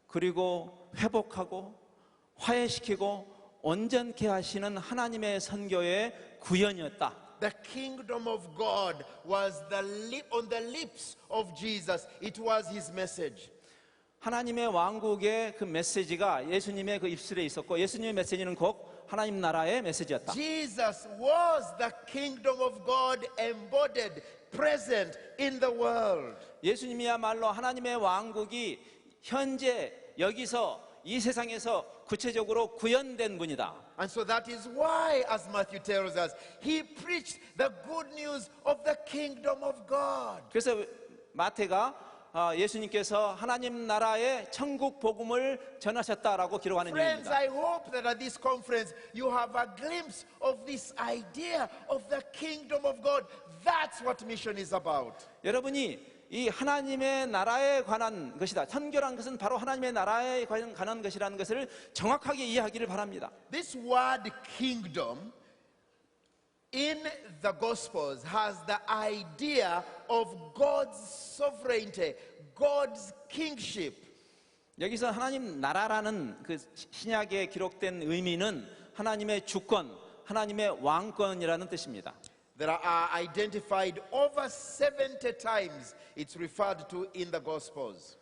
Speaker 2: 그리고 회복하고 화해시키고 온전케 하시는 하나님의 선교의 구현이었다.
Speaker 1: The kingdom of God was on the lips of Jesus. It was his message.
Speaker 2: 하나님의 왕국의 그 메시지가 예수님의 그 입술에 있었고 예수님의 메시지는 곧 하나님 나라의 메시지였다.
Speaker 1: Jesus was the kingdom of God embodied, present in the world.
Speaker 2: 예수님이야말로 하나님의 왕국이 현재 여기서 이 세상에서 구체적으로 구현된 분이다.
Speaker 1: And so that is why, as Matthew tells us, he preached the good news of the kingdom of God.
Speaker 2: 그래서 마태가 예수님께서 하나님 나라의 천국 복음을 전하셨다라고 기록하는
Speaker 1: Friends,
Speaker 2: 이유입니다.
Speaker 1: I hope that at this conference you have a glimpse of this idea of the kingdom of God. That's what mission is about.
Speaker 2: 여러분이 이 하나님의 나라에 관한 것이다. 선교란 것은 바로 하나님의 나라에 관한 것이라는 것을 정확하게 이해하기를 바랍니다.
Speaker 1: This word kingdom in the Gospels has the idea of God's sovereignty, God's kingship.
Speaker 2: 여기서 하나님 나라라는 그 신약에 기록된 의미는 하나님의 주권, 하나님의 왕권이라는 뜻입니다.
Speaker 1: There are identified over 70 times it's referred to in the Gospels.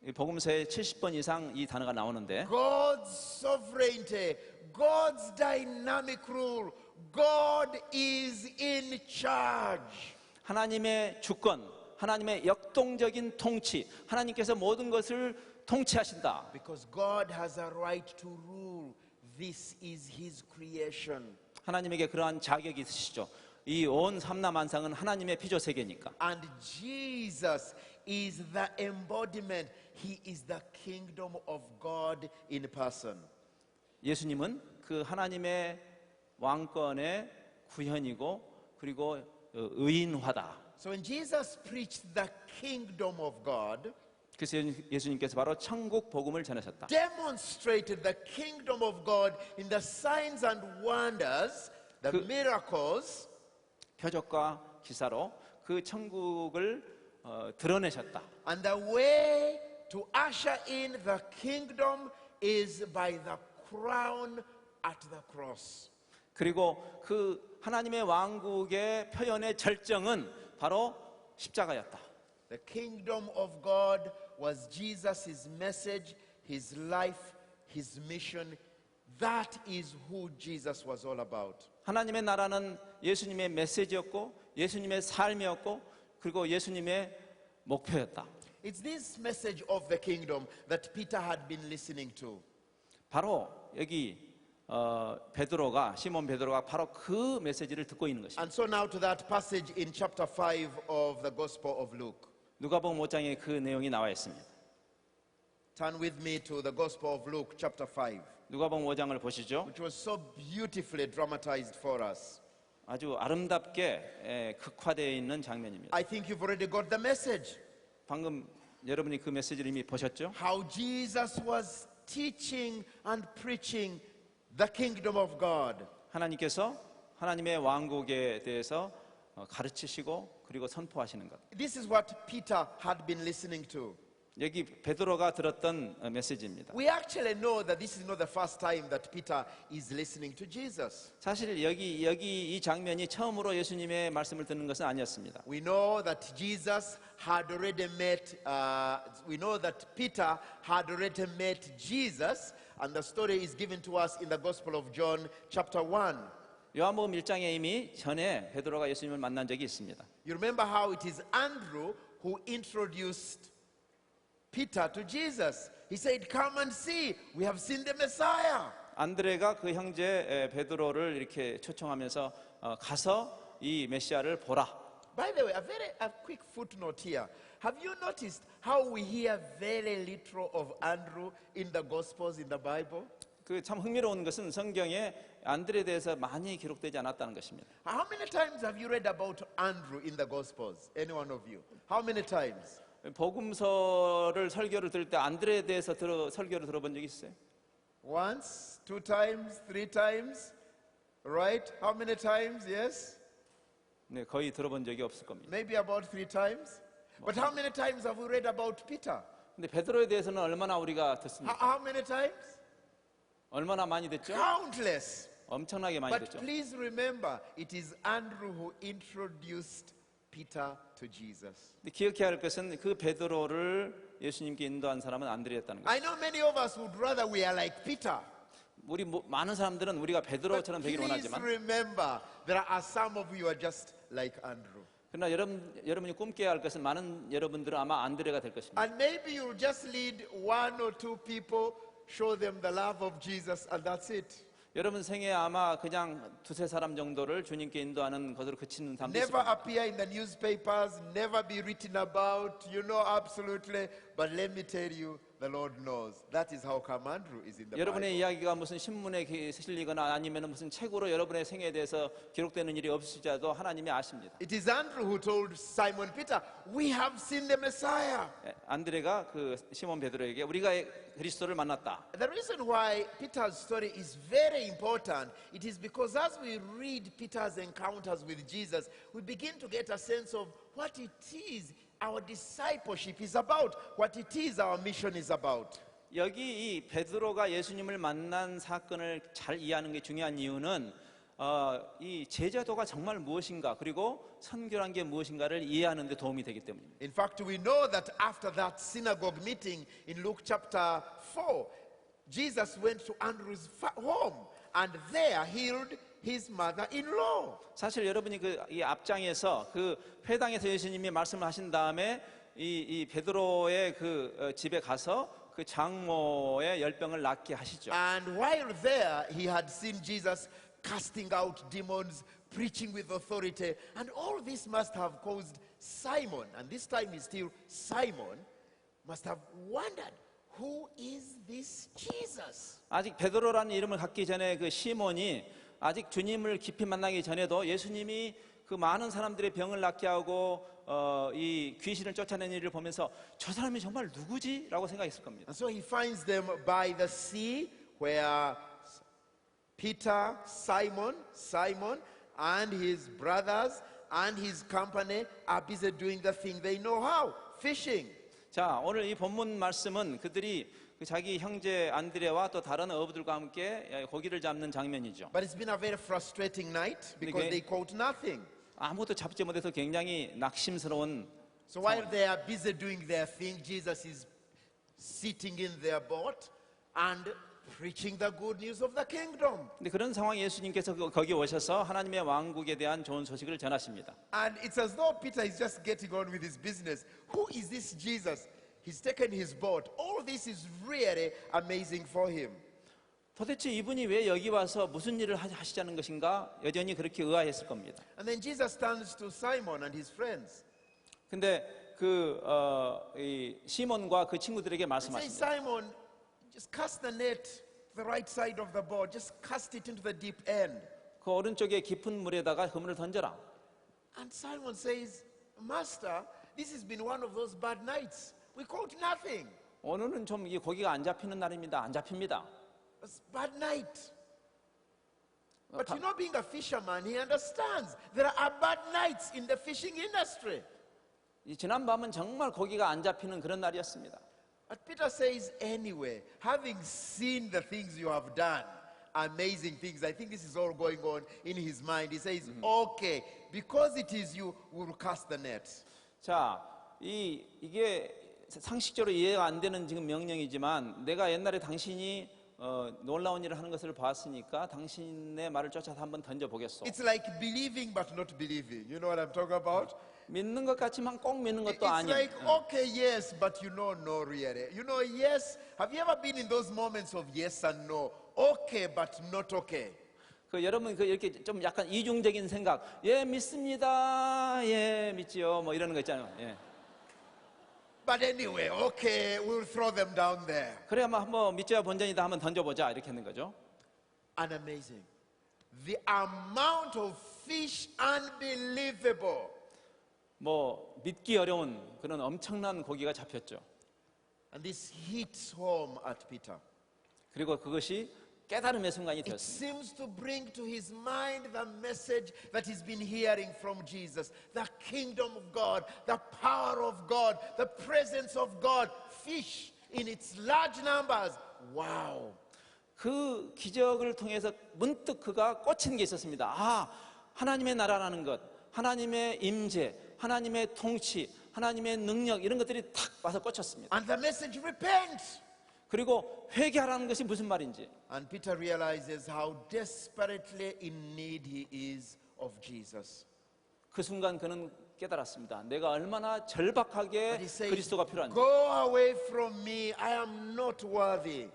Speaker 2: 이 복음서에 70번 이상 이 단어가 나오는데
Speaker 1: God's sovereignty, God's dynamic rule, God is in charge.
Speaker 2: 하나님의 주권, 하나님의 역동적인 통치, 하나님께서 모든 것을 통치하신다.
Speaker 1: Because God has a right to rule. This is His creation.
Speaker 2: 하나님에게 그러한 자격이 있으시죠. 이 온 삼라만상은 하나님의 피조 세계니까.
Speaker 1: And Jesus is the embodiment. He is the kingdom of God in person.
Speaker 2: 예수님은 그 하나님의 왕권의 구현이고 그리고 의인화다.
Speaker 1: So when Jesus preached the kingdom of God,
Speaker 2: 그래서 예수님께서 바로 천국 복음을 전하셨다.
Speaker 1: demonstrated the kingdom of God in the signs and wonders, the miracles,
Speaker 2: 표적과 기사로 그 천국을 드러내셨다.
Speaker 1: and the way to usher in the kingdom is by the crown at the cross.
Speaker 2: 그리고 그 하나님의 왕국의 표현의 절정은 바로 십자가였다.
Speaker 1: The kingdom of God was Jesus' message, His life, His mission. That is who Jesus was all about.
Speaker 2: 하나님의 나라는 예수님의 메시지였고 예수님의 삶이었고 그리고 예수님의 목표였다.
Speaker 1: It's this message of the kingdom that Peter had been listening to.
Speaker 2: 바로 여기 시몬 베드로가 바로 그 메시지를 듣고 있는 것입니다.
Speaker 1: And so now to that passage in chapter 5 of the Gospel of Luke.
Speaker 2: 누가복음 5장에 그 내용이 나와 있습니다.
Speaker 1: Turn with me to the Gospel of Luke chapter 5,
Speaker 2: 누가복음 5장을 보시죠.
Speaker 1: which was so beautifully dramatized for us.
Speaker 2: 아주 아름답게 극화되어 있는 장면입니다.
Speaker 1: I think you've already got the message.
Speaker 2: 방금 여러분이 그 메시지를 이미 보셨죠?
Speaker 1: How Jesus was teaching and preaching the kingdom of God.
Speaker 2: 하나님께서 하나님의 왕국에 대해서 가르치시고 그리고 선포하시는 것.
Speaker 1: This is what Peter had been listening to.
Speaker 2: 여기 베드로가 들었던 메시지입니다.
Speaker 1: We actually know that this is not the first time that Peter is listening to Jesus.
Speaker 2: 사실 여기 이 장면이 처음으로 예수님의 말씀을 듣는 것은 아니었습니다.
Speaker 1: We know that Jesus had already met, we know that Peter had already met Jesus, and the story is given to us in the Gospel of John, chapter 1.
Speaker 2: 요한복음 1장에 이미 전에 베드로가 예수님을 만난 적이 있습니다.
Speaker 1: You remember how it is Andrew who introduced Peter to Jesus. He said, "Come and see, we have seen the Messiah."
Speaker 2: 안드레가 그 형제 베드로를 이렇게 초청하면서 가서 이 메시아를 보라.
Speaker 1: By the way, a quick footnote here. Have you noticed how we hear very little of Andrew in the Gospels in the Bible?
Speaker 2: 그 참 흥미로운 것은 성경에 안드레에 대해서 많이 기록되지 않았다는 것입니다.
Speaker 1: How many times have you read about Andrew in the Gospels? Any one of you? How many times?
Speaker 2: 복음서를 설교를 들을 때 안드레에 대해서 설교를 들어본 적이 있어요?
Speaker 1: Once, 2 times, 3 times? Right? How many times? Yes?
Speaker 2: 네, 거의 들어본 적이 없을 겁니다.
Speaker 1: Maybe about 3 times? But how many times have we read about Peter?
Speaker 2: 근데 베드로에 대해서는 얼마나 우리가 듣습니까?
Speaker 1: How many times?
Speaker 2: 얼마나 많이 듣죠?
Speaker 1: Countless.
Speaker 2: 엄청나게 많이
Speaker 1: But
Speaker 2: 듣죠.
Speaker 1: please remember, it is Andrew who introduced Peter to Jesus.
Speaker 2: 근데 기억해야 할 것은 그 베드로를 예수님께 인도한 사람은 안드레였다는 거예요.
Speaker 1: I know many of us would rather we are like Peter.
Speaker 2: 우리 많은 사람들은 우리가
Speaker 1: But
Speaker 2: 베드로처럼 되기를
Speaker 1: please
Speaker 2: 원하지만
Speaker 1: remember, there are some of you who are just like Andrew.
Speaker 2: 그러나 여러분이 꿈꿔야 할 것은 많은 여러분들은 아마 안드레가 될 것입니다.
Speaker 1: And maybe you'll just lead 1 or 2 people, show them the love of Jesus, and that's it.
Speaker 2: 여러분 생에 아마 그냥 두세 사람 정도를 주님께 인도하는 것으로 그치는 사람도 있을
Speaker 1: Never
Speaker 2: 겁니다.
Speaker 1: appear in the newspapers, never be written about, you know absolutely. But let me tell you, the Lord knows. That is how come Andrew is in the
Speaker 2: 여러분의
Speaker 1: Bible.
Speaker 2: 이야기가 무슨 신문에 실리거나 아니면 무슨 책으로 여러분의 생애에 대해서 기록되는 일이 없을지라도 하나님이 아십니다.
Speaker 1: It is Andrew who told Simon Peter, "We have seen the Messiah."
Speaker 2: 안드레가 그 시몬 베드로에게 우리가 그리스도를 만났다.
Speaker 1: The reason why Peter's story is very important, it is because as we read Peter's encounters with Jesus, we begin to get a sense of what it is our discipleship is about, what it is our mission is about.
Speaker 2: 여기 이 베드로가 예수님을 만난 사건을 잘 이해하는 게 중요한 이유는 이 제자도가 정말 무엇인가 그리고 선교란 게 무엇인가를 이해하는 데 도움이 되기 때문입니다.
Speaker 1: In fact, we know that after that synagogue meeting in Luke chapter 4, Jesus went to Andrew's home and there healed his mother-in-law.
Speaker 2: 사실 여러분이 이 앞장에서 그 회당에서 예수님이 말씀을 하신 다음에 이 베드로의 그 집에 가서 그 장모의 열병을 낫게 하시죠.
Speaker 1: And while there, he had seen Jesus casting out demons, preaching with authority, and all this must have caused Simon, and this time is still Simon, must have wondered, who is this Jesus?
Speaker 2: 아직 베드로라는 이름을 갖기 전에 그 시몬이 아직 주님을 깊이 만나기 전에도 예수님이 그 많은 사람들의 병을 낫게 하고 이 귀신을 쫓아내는 일을 보면서 저 사람이 정말 누구지? 라고 생각했을 겁니다.
Speaker 1: And so he finds them by the sea where Peter, Simon, and his brothers and his company are busy doing the thing they know how, fishing.
Speaker 2: 자, 오늘 이 본문 말씀은 그들이 그 자기 형제 안드레와 또 다른 어부들과 함께 고기를 잡는 장면이죠.
Speaker 1: But it's been a very frustrating night because they caught nothing.
Speaker 2: 아무것도 잡지 못해서 굉장히 낙심스러운.
Speaker 1: So while they are busy doing their thing, Jesus is sitting in their boat and preaching the good news of the kingdom.
Speaker 2: 근데 그런 상황에 예수님께서 거기 오셔서 하나님의 왕국에 대한 좋은 소식을 전하십니다.
Speaker 1: And it's as though Peter is just getting on with his business. Who is this Jesus? He's taken his boat. All this is really amazing for him.
Speaker 2: 도대체 이분이 왜 여기 와서 무슨 일을 하시자는 것인가? 여전히 그렇게 의아했을 겁니다.
Speaker 1: And then Jesus turns to Simon and his friends.
Speaker 2: 근데 이 시몬과 그 친구들에게
Speaker 1: He says,
Speaker 2: 말씀하십니다.
Speaker 1: Simon, just cast the net to the right side of the boat. Just cast it into the deep end.
Speaker 2: 그 오른쪽에 깊은 물에다가 그물을 던져라.
Speaker 1: And Simon says, Master, this has been one of those bad nights. We caught nothing.
Speaker 2: 오늘은 좀 이 고기가 안 잡히는 날입니다. 안 잡힙니다.
Speaker 1: It's a bad night. But you know, being a fisherman, he understands there are bad nights in the fishing industry.
Speaker 2: 이 지난 밤은 정말 고기가 안 잡히는 그런 날이었습니다.
Speaker 1: But Peter says, anyway, having seen the things you have done, amazing things, I think this is all going on in his mind. He says, okay, because it is you, we'll cast the net.
Speaker 2: 자, 이게 상식적으로 이해가 안 되는 지금 명령이지만 내가 옛날에 당신이 놀라운 일을 하는 것을 봤으니까 당신의 말을 쫓아서 한번 던져보겠소.
Speaker 1: It's like believing but not believing. You know what I'm talking about?
Speaker 2: 믿는 것 같지만 꼭 믿는 것도
Speaker 1: It's
Speaker 2: 아니에요.
Speaker 1: like, okay, yes, but you know, no, really. You know, yes. Have you ever been in those moments of yes and no? Okay, but not okay.
Speaker 2: 여러분 이렇게 좀 약간 이중적인 생각, 예 믿습니다, 예 믿지요, 뭐 이러는 거 있잖아요. 예.
Speaker 1: But anyway, okay, we'll throw them down there.
Speaker 2: 그래야 한번 믿지야 본전이다 한번 던져보자 이렇게 하는 거죠.
Speaker 1: And amazing. The amount of fish, unbelievable.
Speaker 2: 뭐 믿기 어려운 그런 엄청난 고기가 잡혔죠.
Speaker 1: And this hits home at Peter.
Speaker 2: 그리고 그것이 깨달음의 순간이
Speaker 1: It
Speaker 2: 되었습니다.
Speaker 1: seems to bring to his mind the message that he's been hearing from Jesus. The kingdom of God, the power of God, the presence of God. Fish in its large numbers. Wow.
Speaker 2: 그 기적을 통해서 문득 그가 꽂힌 게 있었습니다. 아, 하나님의 나라라는 것, 하나님의 임재, 하나님의 통치, 하나님의 능력 이런 것들이 탁 와서 꽂혔습니다.
Speaker 1: And the message, repent.
Speaker 2: 그리고 회개하라는 것이 무슨 말인지.
Speaker 1: And Peter realizes how desperately in need he is of Jesus.
Speaker 2: 그 순간 그는 깨달았습니다. 내가 얼마나 절박하게
Speaker 1: But he says,
Speaker 2: 그리스도가 필요한지.
Speaker 1: go away from me. I am not worthy.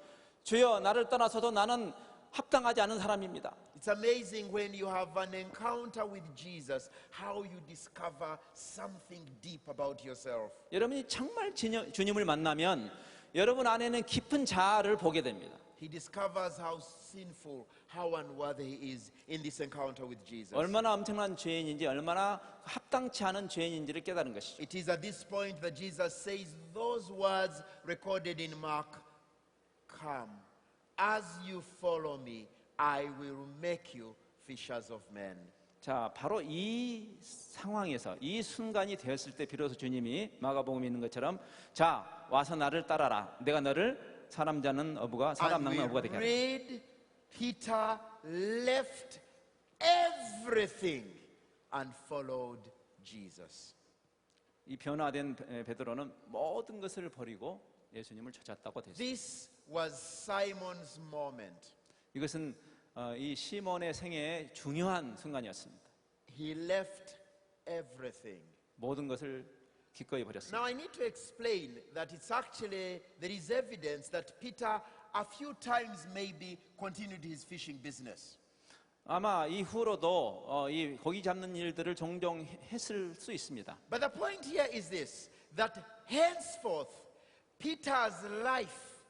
Speaker 2: 주여 나를 떠나서도 나는 합당하지 않은 사람입니다.
Speaker 1: It's amazing when you have an encounter with Jesus, how you discover something deep about yourself.
Speaker 2: 여러분이 정말 주님을 만나면 여러분 안에는 깊은 자아를 보게 됩니다.
Speaker 1: He discovers how sinful, how unworthy he is in this encounter with Jesus.
Speaker 2: 얼마나 엄청난 죄인인지 얼마나 합당치 않은 죄인인지를 깨달은 것이죠.
Speaker 1: It is at this point that Jesus says those words recorded in Mark, come, as you follow me, I will make you fishers of men.
Speaker 2: 자, 바로 이 상황에서 이 순간이 되었을 때 비로소 주님이 마가복음에 있는 것처럼 자, 와서 나를 따라라. 내가 너를 사람 잡는 어부가 사람
Speaker 1: And we
Speaker 2: 낚는 어부가 되게 하라.
Speaker 1: read Peter left everything and followed Jesus.
Speaker 2: 이 변화된 베드로는 모든 것을 버리고 예수님을 쫓았다고 되죠.
Speaker 1: This was Simon's moment.
Speaker 2: 이것은 이 시몬의 생애의 중요한 순간이었습니다.
Speaker 1: He left everything.
Speaker 2: 모든 것을 기꺼이 버렸습니다.
Speaker 1: Now I need to explain that it's actually, there is evidence that Peter a few times maybe continued his fishing business.
Speaker 2: 아마 이후로도 이 고기 잡는 일들을 종종 했을 수 있습니다.
Speaker 1: But the point here is this, that henceforth Peter's life,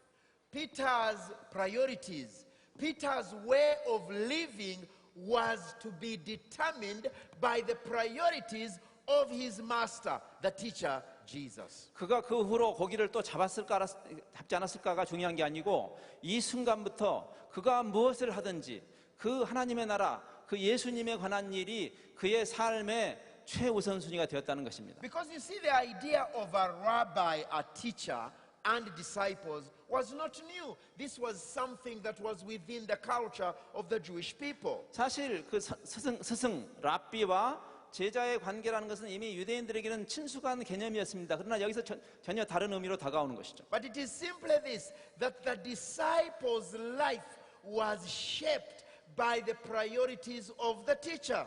Speaker 1: Peter's priorities, Peter's way of living was to be determined by the priorities of his master, the teacher, Jesus.
Speaker 2: 그가 그 후로 고기를 또 잡았을까 잡지 않았을까가 중요한 게 아니고 이 순간부터 그가 무엇을 하든지 그 하나님의 나라, 그 예수님에 관한 일이 그의 삶의 최우선순위가 되었다는 것입니다.
Speaker 1: Because you see, the idea of a rabbi, a teacher, and disciples was not new. This was something that was within the culture of the Jewish people.
Speaker 2: 사실 그 스승 랍비와 제자의 관계라는 것은 이미 유대인들에게는 친숙한 개념이었습니다. 그러나 여기서 전혀 다른 의미로 다가오는 것이죠.
Speaker 1: But it is simply this, that the disciples' life was shaped by the priorities of the teacher.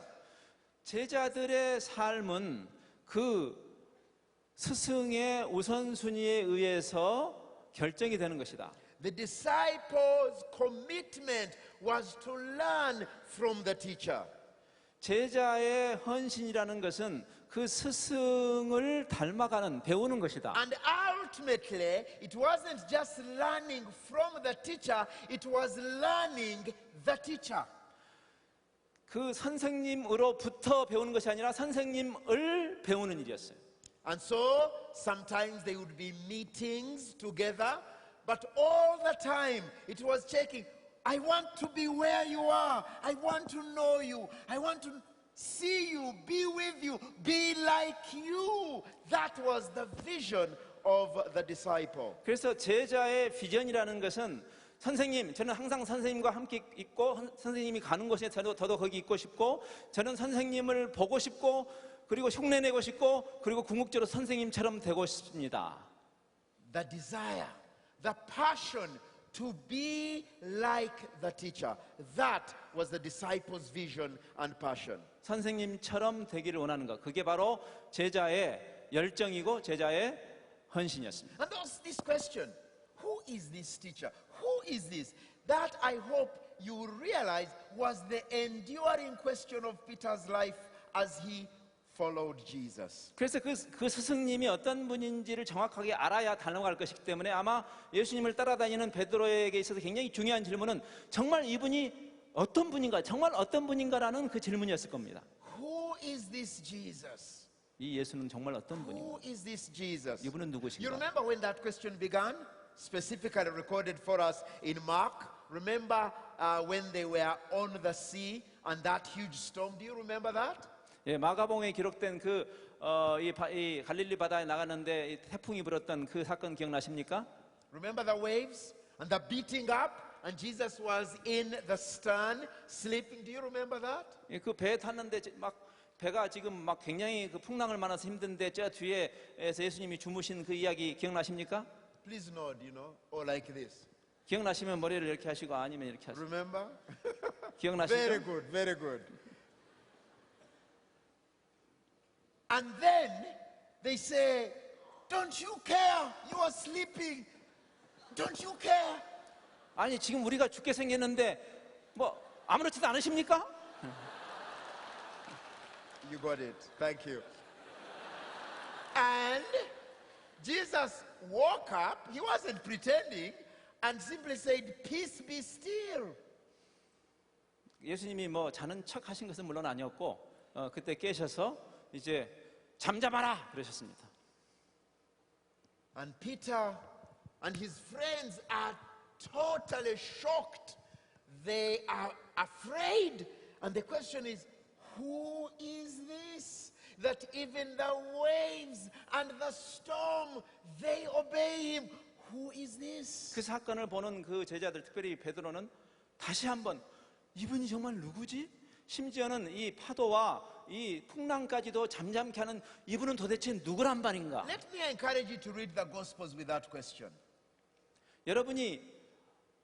Speaker 2: 제자들의 삶은 그 스승의 우선순위에 의해서 결정이 되는 것이다.
Speaker 1: The disciples' commitment was to learn from the teacher.
Speaker 2: 제자의 헌신이라는 것은 그 스승을 닮아가는, 배우는 것이다.
Speaker 1: And ultimately, it wasn't just learning from the teacher, it was learning the teacher.
Speaker 2: 그 선생님으로부터 배우는 것이 아니라 선생님을 배우는 일이었어요.
Speaker 1: And so, sometimes they would be meetings together, but all the time it was checking, I want to be where you are, I want to know you, I want to see you, be with you, be like you. That was the vision of the disciple.
Speaker 2: 그래서 제자의 비전이라는 것은 선생님, 저는 항상 선생님과 함께 있고 선생님이 가는 곳에 저도 거기 있고 싶고 저는 선생님을 보고 싶고 그리고 흉내내고 싶고 그리고 궁극적으로 선생님처럼 되고 싶습니다.
Speaker 1: The desire, the passion to be like the teacher. That was the disciples' vision and passion.
Speaker 2: 선생님처럼 되기를 원하는 것. 그게 바로 제자의 열정이고 제자의 헌신이었습니다.
Speaker 1: And this question, who is this teacher? Who is this? That I hope you realize was the enduring question of Peter's life as he followed Jesus.
Speaker 2: 그래서 그 스승님이 어떤 분인지를 정확하게 알아야 닮아갈 것이기 때문에 아마 예수님을 따라다니는 베드로에게 있어서 굉장히 중요한 질문은 정말 이분이 어떤 분인가, 정말 어떤 분인가라는 그 질문이었을 겁니다.
Speaker 1: Who is this Jesus?
Speaker 2: 이 예수는 정말 어떤 분인가?
Speaker 1: Who is this Jesus?
Speaker 2: 이분은
Speaker 1: You
Speaker 2: 누구신가?
Speaker 1: remember when that question began? Specifically recorded for us in Mark. Remember when they were on the sea and that huge storm? Do you remember that?
Speaker 2: 예, 마가복음에 기록된 이 갈릴리 바다에 나갔는데 이 태풍이 불었던 그 사건 기억나십니까?
Speaker 1: Remember the waves and the beating up? And Jesus was in the stern sleeping. Do you remember that?
Speaker 2: 예, 그 배에 탔는데 막 배가 지금 막 굉장히 그 풍랑을 만나서 힘든데 저 뒤에서 예수님이 주무신 그 이야기 기억나십니까?
Speaker 1: Please nod, or like this.
Speaker 2: 기억나시면 머리를 이렇게 하시고 아니면 이렇게 하시고.
Speaker 1: Remember?
Speaker 2: 기억나시죠?
Speaker 1: Very good, very good. And then they say, don't you care? You are sleeping. Don't you care?
Speaker 2: 아니 지금 우리가 죽게 생겼는데 뭐 아무렇지도 않으십니까?
Speaker 1: You got it. Thank you. And Jesus woke up. He wasn't pretending and simply said, peace be still.
Speaker 2: 예수님이 뭐 자는 척 하신 것은 물론 아니었고 그때 깨셔서 이제 잠잠하라 그러셨습니다.
Speaker 1: And Peter and his friends are totally shocked. They are afraid. And the question is, who is this? That even the waves and the storm, they obey him. Who is this?
Speaker 2: 그 사건을 보는 그 제자들, 특별히 베드로는 다시 한번 이분이 정말 누구지? 심지어는 이 파도와 이 풍랑까지도 잠잠케 하는 이분은 도대체 누구란 말인가?
Speaker 1: Let me encourage you to read the Gospels with that question.
Speaker 2: 여러분이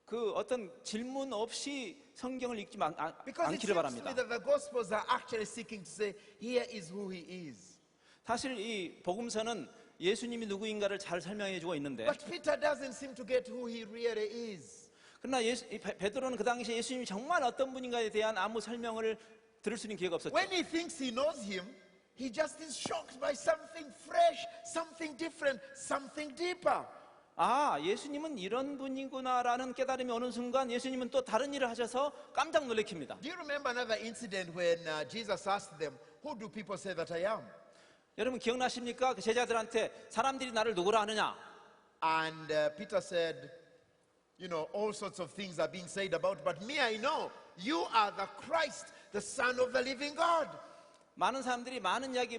Speaker 2: 그 어떤 질문 없이 성경을 읽지
Speaker 1: Because it
Speaker 2: 않기를
Speaker 1: seems to me
Speaker 2: 바랍니다.
Speaker 1: that the Gospels are actually seeking to say, here is who he is.
Speaker 2: 사실 이 복음서는 예수님이 누구인가를 잘 설명해 주고 있는데
Speaker 1: But Peter doesn't seem to get who he really is.
Speaker 2: 그러나 베드로는 그 당시에 예수님이 정말 어떤 분인가에 대한 아무 설명을 들을 수 있는 기회가 없었죠.
Speaker 1: When he thinks he knows him, he just is shocked by something fresh, something different, something deeper.
Speaker 2: 아, 예수님은 이런 분이구나라는 깨달음이 오는 순간 예수님은 또 다른 일을 하셔서 깜짝 놀래킵니다.
Speaker 1: Do you remember another incident when Jesus asked them, "Who do people say that I am?"
Speaker 2: 여러분 기억나십니까? 그 제자들한테 사람들이 나를 누구라 하느냐?
Speaker 1: And Peter said, "You know, all sorts of things are being said about, but me I know you are the Christ, the Son of the living God."
Speaker 2: 많은 사람들이 많은 이야기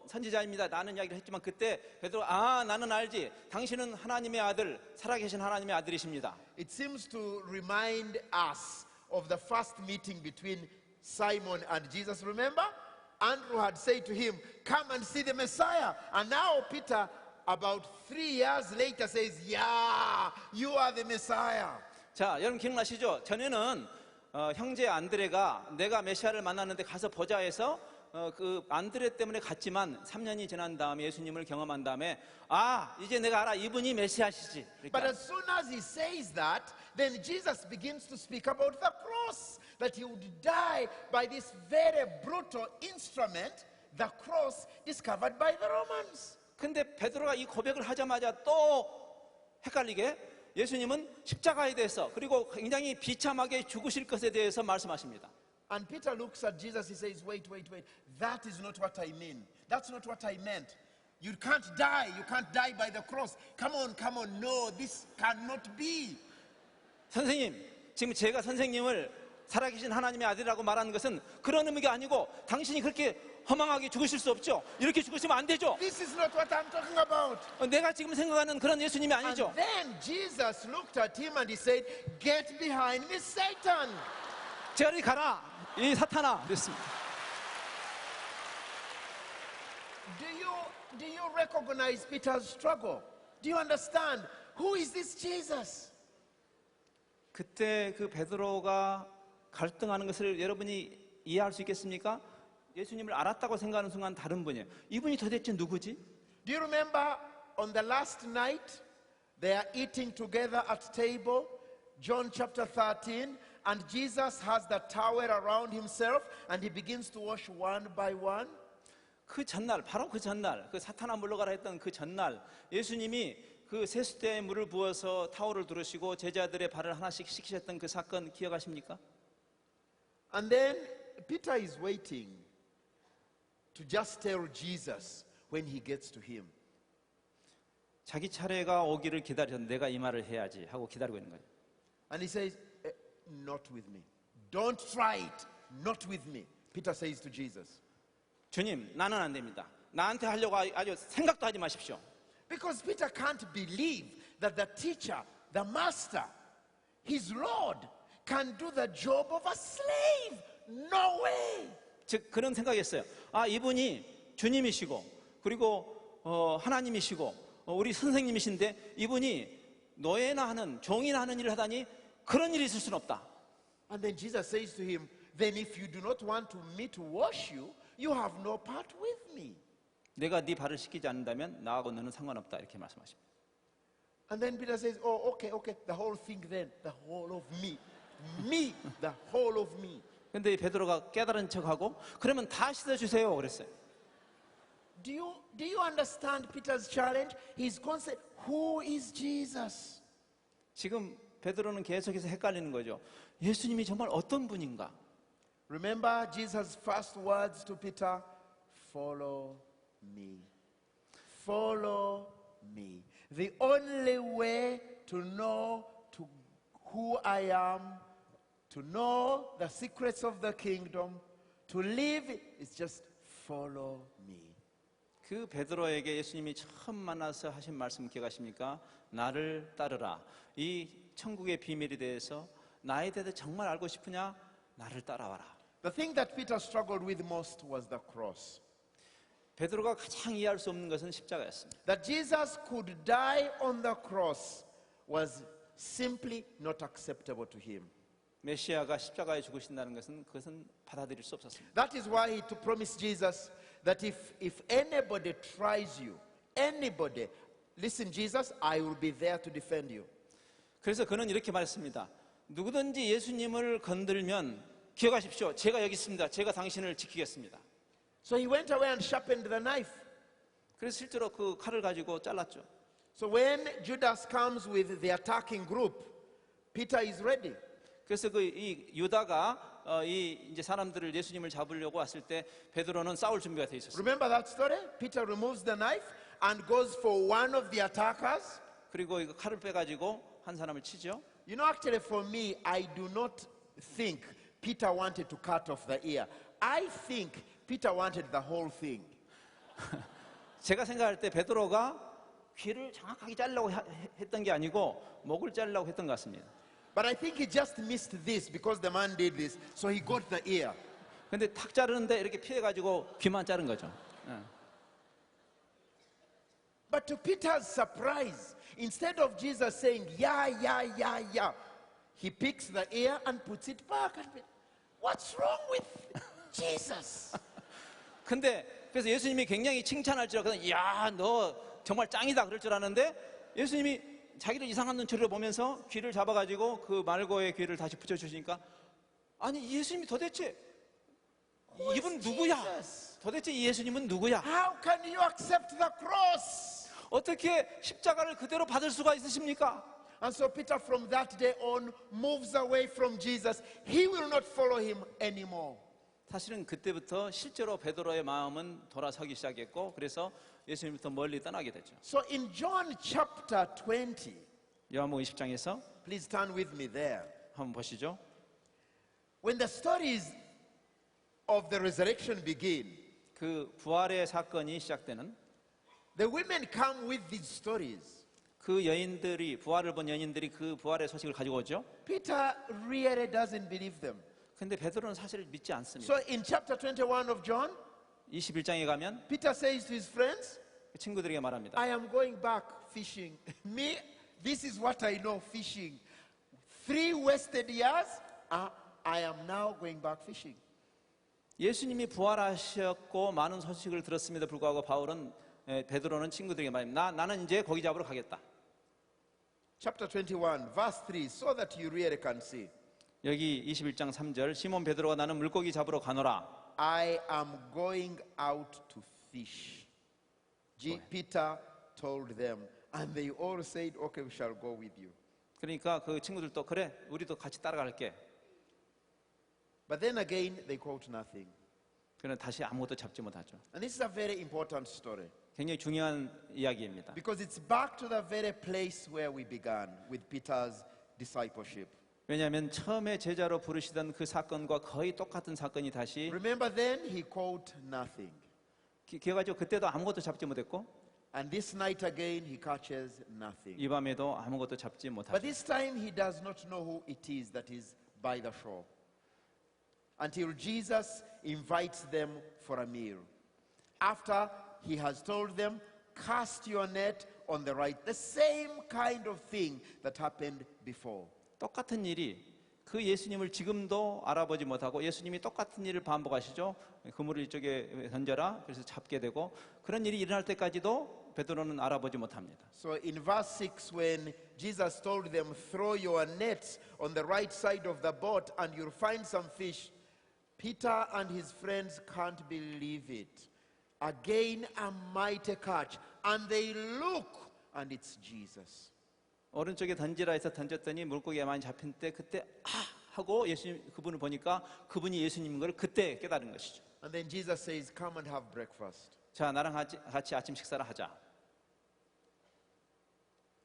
Speaker 2: 선지자입니다. 나는 이야기를 했지만 그때 베드로 나는 알지. 당신은 하나님의 아들, 살아계신 하나님의 아들이십니다.
Speaker 1: It seems to remind us of the first meeting between Simon and Jesus. Remember? Andrew had said to him, "Come and see the Messiah." And now Peter, about 3 years later, says, "Yeah, you are the Messiah."
Speaker 2: 자, 여러분 기억나시죠? 전에는 형제 안드레가 내가 메시아를 만났는데 가서 보자 해서 그 안드레 때문에 갔지만 3년이 지난 다음에 예수님을 경험한 다음에 이제 내가 알아. 이분이 메시아시지.
Speaker 1: But
Speaker 2: 그러니까
Speaker 1: as soon as he says that, then Jesus begins to speak about the cross, that he would die by this very brutal instrument, the cross discovered by the Romans.
Speaker 2: 근데 베드로가 이 고백을 하자마자 또 헷갈리게 예수님은 십자가에 대해서 그리고 굉장히 비참하게 죽으실 것에 대해서 말씀하십니다.
Speaker 1: And Peter looks at Jesus, he says, wait. That is not what I mean. That's not what I meant. You can't die. You can't die by the cross. Come on. No, this cannot be.
Speaker 2: 선생님, 지금 제가 선생님을 살아계신 하나님의 아들이라고 말하는 것은 그런 의미가 아니고 당신이 그렇게 허망하게 죽으실 수 없죠. 이렇게 죽으시면 안 되죠.
Speaker 1: This is not what I'm talking about.
Speaker 2: 내가 지금 생각하는 그런 예수님이
Speaker 1: And
Speaker 2: 아니죠.
Speaker 1: then Jesus looked at him and he said, "Get behind me, Satan."
Speaker 2: 저리 가라, 이 사탄아. 그랬습니다.
Speaker 1: Do you recognize Peter's struggle? Do you understand? Who is this Jesus?
Speaker 2: 그때 그 베드로가 갈등하는 것을 여러분이 이해할 수 있겠습니까? 예수님을 알았다고 생각하는 순간 다른 분이에요. 이분이 도대체 누구지?
Speaker 1: Do you remember on the last night they are eating together at table, John chapter 13, and Jesus has the towel around himself and he begins to wash one by one?
Speaker 2: 그 전날, 바로 그 전날, 그 사탄아 물러가라 했던 그 전날 예수님이 그 세숫대에 물을 부어서 타월을 두르시고 제자들의 발을 하나씩 씻기셨던 그 사건 기억하십니까?
Speaker 1: And then Peter is waiting to just tell Jesus when he gets to him.
Speaker 2: 자기 차례가 오기를 기다려서 내가 이 말을 해야지 하고 기다리고 있는 거예요.
Speaker 1: And he says, "Not with me. Don't try it. Not with me." Peter says to Jesus.
Speaker 2: 주님, 나는 안 됩니다. 나한테 하려고 아주 생각도 하지 마십시오.
Speaker 1: Because Peter can't believe that the teacher, the master, his Lord, can do the job of a slave. No way.
Speaker 2: 즉 그런 생각이었어요. 이분이 주님이시고 그리고 하나님이시고 우리 선생님이신데 이분이 노예나 하는 종이나 하는 일을 하다니 그런 일이 있을 수는 없다.
Speaker 1: And then Jesus says to him, "Then if you do not want me to wash you, you have no part with me."
Speaker 2: 내가 네 발을 씻기지 않는다면 나하고 너는 상관없다 이렇게 말씀하십니다.
Speaker 1: And then Peter says, "Oh, okay, the whole thing then, the whole of me, the whole of me."
Speaker 2: 근데 이 베드로가 깨달은 척하고 그러면 다 씻어주세요 그랬어요.
Speaker 1: Do you understand Peter's challenge? His concept, who is Jesus?
Speaker 2: 지금 베드로는 계속해서 헷갈리는 거죠. 예수님이 정말 어떤 분인가?
Speaker 1: Remember Jesus' first words to Peter? Follow me. Follow me. The only way to know who I am, to know the secrets of the kingdom, to live is just follow me.
Speaker 2: 그 베드로에게 예수님이 처음 만나서 하신 말씀 기억하십니까? 나를 따르라. 이 천국의 비밀에 대해서 나에 대해서 정말 알고 싶으냐? 나를 따라와라.
Speaker 1: The thing that Peter struggled with most was the cross.
Speaker 2: 베드로가 가장 이해할 수 없는 것은 십자가였습니다.
Speaker 1: That Jesus could die on the cross was simply not acceptable to him.
Speaker 2: 메시아가 십자가에 죽으신다는 것은 그것은 받아들일 수 없었습니다.
Speaker 1: That is why he promised Jesus, that if anybody tries you, anybody, listen, Jesus, I will be there to defend you.
Speaker 2: 그래서 그는 이렇게 말했습니다. 누구든지 예수님을 건들면 기억하십시오. 제가 여기 있습니다. 제가 당신을 지키겠습니다.
Speaker 1: So he went away and sharpened the knife.
Speaker 2: 그래서 실제로 그 칼을 가지고 잘랐죠.
Speaker 1: So when Judas comes with the attacking group, Peter is ready.
Speaker 2: 그래서 이 유다가 이 이제 사람들을 예수님을 잡으려고 왔을 때 베드로는 싸울 준비가 돼 있었어요.
Speaker 1: Remember that story? Peter removes the knife and goes for one of the attackers.
Speaker 2: 그리고 이거 칼을 빼가지고 한 사람을 치죠.
Speaker 1: You know, actually, for me, I do not think Peter wanted to cut off the ear. I think Peter wanted the whole thing.
Speaker 2: 제가 생각할 때 베드로가 귀를 정확하게 자르려고 했던 게 아니고 목을 자르려고 했던 것 같습니다.
Speaker 1: But I think he just missed this because the man did this, so he got the ear.
Speaker 2: 근데 탁 자르는데 이렇게 피해가지고 귀만 자른 거죠.
Speaker 1: But to Peter's surprise, instead of Jesus saying, yeah, yeah, yeah, yeah, he picks the ear and puts it back. And what's wrong with Jesus?
Speaker 2: 근데 그래서 예수님이 굉장히 칭찬할 줄 알았거든요. 야, 너 정말 짱이다 그럴 줄 알았는데 예수님이 자기를 이상한 눈초리로 보면서 귀를 잡아가지고 그 말고의 귀를 다시 붙여주시니까 아니 예수님이 도대체 이분 누구야? 도대체 이 예수님은 누구야?
Speaker 1: How can you accept the cross?
Speaker 2: 어떻게 십자가를 그대로 받을 수가 있으십니까?
Speaker 1: And so Peter from that day on moves away from Jesus. He will not follow him anymore.
Speaker 2: 사실은 그때부터 실제로 베드로의 마음은 돌아서기 시작했고 그래서 예수님부터 멀리 떠나게 됐죠.
Speaker 1: So in John chapter 20,
Speaker 2: 요한복음 20장에서
Speaker 1: please turn with me there.
Speaker 2: 한번 보시죠.
Speaker 1: When the stories of the resurrection begin,
Speaker 2: 그 부활의 사건이 시작되는
Speaker 1: the women come with these stories.
Speaker 2: 그 여인들이 부활을 본 여인들이 그 부활의 소식을 가지고 오죠.
Speaker 1: Peter really doesn't believe them.
Speaker 2: 근데 베드로는 사실 믿지 않습니다.
Speaker 1: So in chapter 21 of John,
Speaker 2: 21장에 가면
Speaker 1: Peter says to his friends,
Speaker 2: 친구들에게 말합니다.
Speaker 1: I am going back fishing. Me, this is what I know, fishing. 3 wasted years, I am now going back fishing.
Speaker 2: 예수님이 부활하셨고 많은 소식을 들었음에도 불구하고 바울은 베드로는 친구들에게 말합니다. 나는 이제 고기 잡으러 가겠다.
Speaker 1: Chapter 21, verse 3, so that you really can see.
Speaker 2: 여기 21장 3절 시몬 베드로가 나는 물고기 잡으러 가노라.
Speaker 1: I am going out to fish. Peter told them, and they all said, okay, we shall go with you.
Speaker 2: 그러니까 그 친구들도 그래, 우리도 같이 따라갈게.
Speaker 1: But then again, they caught nothing.
Speaker 2: 그러나 다시 아무것도 잡지 못하죠.
Speaker 1: And this is a very important story
Speaker 2: 굉장히 중요한 이야기입니다.
Speaker 1: because it's back to the very place where we began with Peter's discipleship.
Speaker 2: 왜냐하면 처음에 제자로 부르시던 그 사건과 거의 똑같은 사건이 다시
Speaker 1: Remember then, he caught nothing.
Speaker 2: 기억하죠? 그때도 아무것도 잡지 못했고
Speaker 1: And this night again, he catches nothing.
Speaker 2: 이 밤에도 아무것도 잡지
Speaker 1: But
Speaker 2: 못하죠.
Speaker 1: this time, he does not know who it is that is by the shore until Jesus invites them for a meal. After he has told them, cast your net on the right. The same kind of thing that happened before.
Speaker 2: 똑같은 일이 그 예수님을 지금도 알아보지 못하고 예수님이 똑같은 일을 반복하시죠. 그물을 이쪽에 던져라. 그래서 잡게 되고 그런 일이 일어날 때까지도 베드로는 알아보지 못합니다.
Speaker 1: So in verse 6, when Jesus told them, throw your nets on the right side of the boat and you'll find some fish, Peter and his friends can't believe it. Again, a mighty catch. And they look, and it's Jesus.
Speaker 2: 오른쪽에 던지라 해서 던졌더니 물고기가 많이 잡힌 때 그때 하고 예수님 그분을 보니까 그분이 예수님인 걸 그때 깨달은 것이죠.
Speaker 1: And then Jesus says, come and have breakfast.
Speaker 2: 자, 나랑 같이 아침 식사를 하자.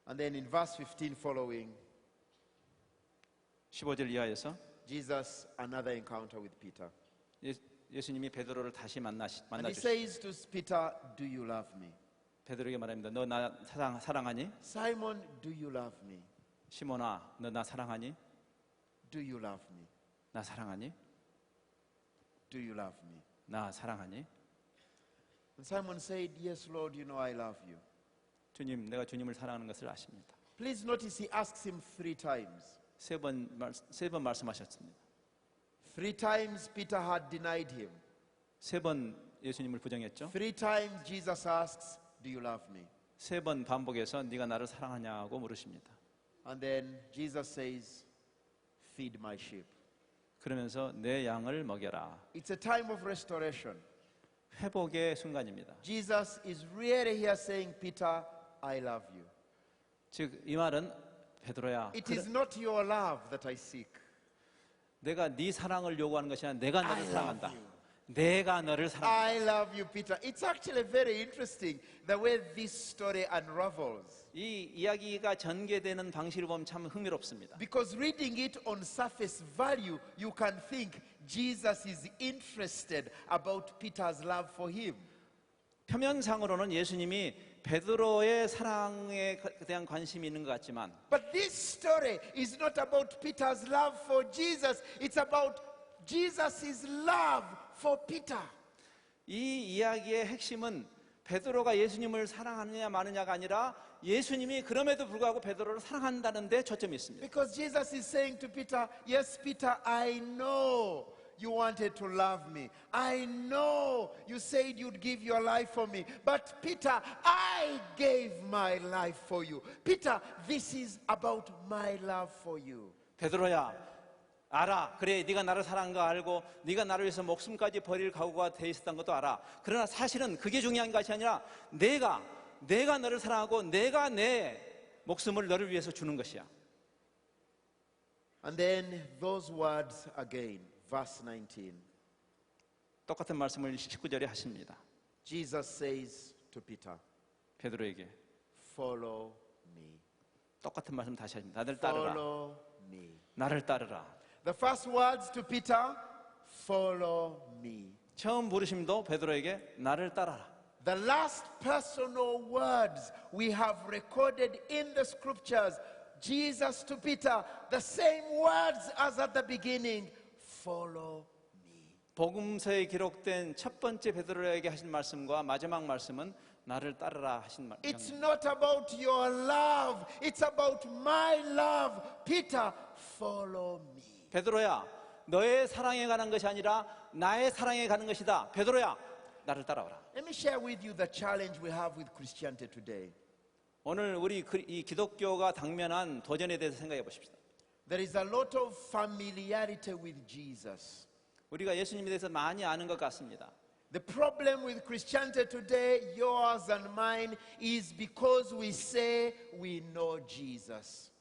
Speaker 1: And then in verse 15 following,
Speaker 2: 15절 이하에서
Speaker 1: Jesus, another encounter with Peter.
Speaker 2: 예수님이 베드로를 다시
Speaker 1: And he
Speaker 2: 만나주시죠.
Speaker 1: says to Peter, do you love me?
Speaker 2: 베드로에게 말합니다. 너 나 사랑하니?
Speaker 1: Simon, do you love me?
Speaker 2: 시몬아, 너 나 사랑하니?
Speaker 1: Do you love me?
Speaker 2: 나 사랑하니?
Speaker 1: Do you love me?
Speaker 2: 나 사랑하니?
Speaker 1: And Simon said, yes, Lord, you know I love you.
Speaker 2: 주님, 내가 주님을 사랑하는 것을 아십니다.
Speaker 1: Please notice he asks him 3 times.
Speaker 2: 세 번 말씀하셨습니다.
Speaker 1: 3 times Peter had denied him.
Speaker 2: 세 번 예수님을 부정했죠.
Speaker 1: 3 times Jesus asks, do you love me?
Speaker 2: 3번 반복해서 네가 나를 사랑하냐고 물으십니다.
Speaker 1: And then Jesus says, feed my sheep.
Speaker 2: 그러면서 내 양을 먹여라.
Speaker 1: It's a time of restoration.
Speaker 2: 회복의 순간입니다.
Speaker 1: Jesus is really here saying, Peter, I love you.
Speaker 2: 즉 이 말은 베드로야,
Speaker 1: It is not your love that I seek.
Speaker 2: 내가 네 사랑을 요구하는 것이 아니라 내가
Speaker 1: I
Speaker 2: 너를
Speaker 1: love
Speaker 2: 사랑한다.
Speaker 1: you.
Speaker 2: 내가 너를 사랑한다.
Speaker 1: I love you, Peter. It's actually very interesting the way this story unravels.
Speaker 2: 이 이야기가 전개되는 방식을 보면 참 흥미롭습니다.
Speaker 1: Because reading it on surface value, you can think Jesus is interested about Peter's love for him.
Speaker 2: 표면상으로는 예수님이 베드로의 사랑에 대한 관심이 있는 것 같지만
Speaker 1: But this story is not about Peter's love for Jesus. It's about Jesus' love for Peter.
Speaker 2: 이 이야기의 핵심은 베드로가 예수님을 사랑하느냐 마느냐가 아니라 예수님이 그럼에도 불구하고 베드로를 사랑한다는 데 초점이 있습니다.
Speaker 1: Because Jesus is saying to Peter, yes, Peter, I know you wanted to love me. I know you said you'd give your life for me. But Peter, I gave my life for you. Peter, this is about my love for you.
Speaker 2: 베드로야, 알아. 그래, 네가 나를 사랑한 거 알고 네가 나를 위해서 목숨까지 버릴 각오가 돼 있었던 것도 알아. 그러나 사실은 그게 중요한 것이 아니라 내가 너를 사랑하고 내가 내 목숨을 너를 위해서 주는 것이야.
Speaker 1: And then those words again, verse 19.
Speaker 2: 똑같은 말씀을 19절에 하십니다.
Speaker 1: Jesus says to Peter,
Speaker 2: 베드로에게
Speaker 1: follow me.
Speaker 2: 똑같은 말씀 다시 하십니다. 나를 따르라.
Speaker 1: Follow me.
Speaker 2: 나를 따르라.
Speaker 1: The first words to Peter, follow me.
Speaker 2: 처음 부르심도 베드로에게 나를 따라라.
Speaker 1: The last personal words we have recorded in the scriptures, Jesus to Peter, the same words as at the beginning, follow me.
Speaker 2: 복음서에 기록된 첫 번째 베드로에게 하신 말씀과 마지막 말씀은 나를 따르라 하신 말.
Speaker 1: It's not about your love, it's about my love. Peter, follow me.
Speaker 2: 베드로야, 너의 사랑에 가는 것이 아니라 나의 사랑에 가는 것이다. 베드로야, 나를 따라오라.
Speaker 1: Let me share with you the challenge we have with Christianity today.
Speaker 2: 오늘 우리 이 기독교가 당면한 도전에 대해서 생각해 보십시다.
Speaker 1: There is a lot of familiarity with Jesus.
Speaker 2: 우리가 예수님에 대해서 많이 아는 것 같습니다.
Speaker 1: The problem with Christianity today, yours and mine, is because we say we know Jesus.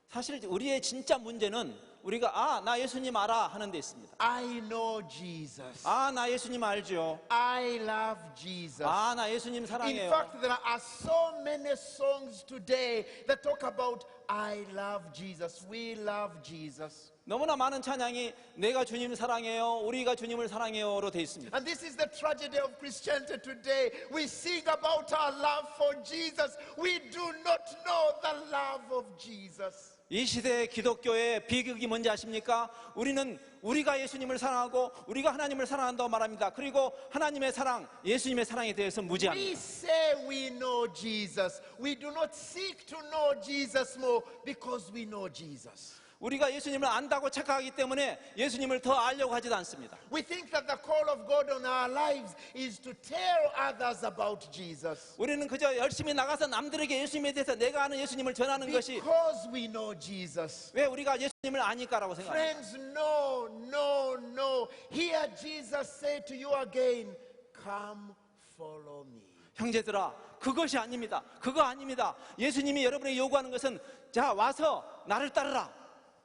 Speaker 2: 사실 우리의 진짜 문제는 우리가 나 예수님 알아 하는 데 있습니다.
Speaker 1: I know Jesus.
Speaker 2: 나 예수님 알죠.
Speaker 1: I love Jesus.
Speaker 2: 나 예수님
Speaker 1: In
Speaker 2: 사랑해요.
Speaker 1: fact, there are so many songs today that talk about I love Jesus. We love Jesus.
Speaker 2: 너무나 많은 찬양이 내가 주님 사랑해요, 우리가 주님을 사랑해요로 돼 있습니다.
Speaker 1: And this is the tragedy of Christianity today. We sing about our love for Jesus. We do not know the love of Jesus.
Speaker 2: 이 시대의 기독교의 비극이 뭔지 아십니까? 우리는 우리가 예수님을 사랑하고 우리가 하나님을 사랑한다고 말합니다. 그리고 하나님의 사랑, 예수님의 사랑에 대해서
Speaker 1: We
Speaker 2: 무지합니다.
Speaker 1: say we know Jesus. We do not seek to know Jesus more because we know Jesus.
Speaker 2: 우리가 예수님을 안다고 착각하기 때문에 예수님을 더 알려고 하지도 않습니다.
Speaker 1: We think that the call of God on our lives is to tell others about Jesus.
Speaker 2: 우리는 그저 열심히 나가서 남들에게 예수님에 대해서 내가 아는 예수님을 전하는 것이
Speaker 1: Because we know Jesus.
Speaker 2: 왜 우리가 예수님을 아니까라고 생각합니다.
Speaker 1: Friends, no, no, no. Hear Jesus say to you again, come follow me.
Speaker 2: 형제들아, 그것이 아닙니다. 그거 아닙니다. 예수님이 여러분에게 요구하는 것은 자, 와서 나를 따르라.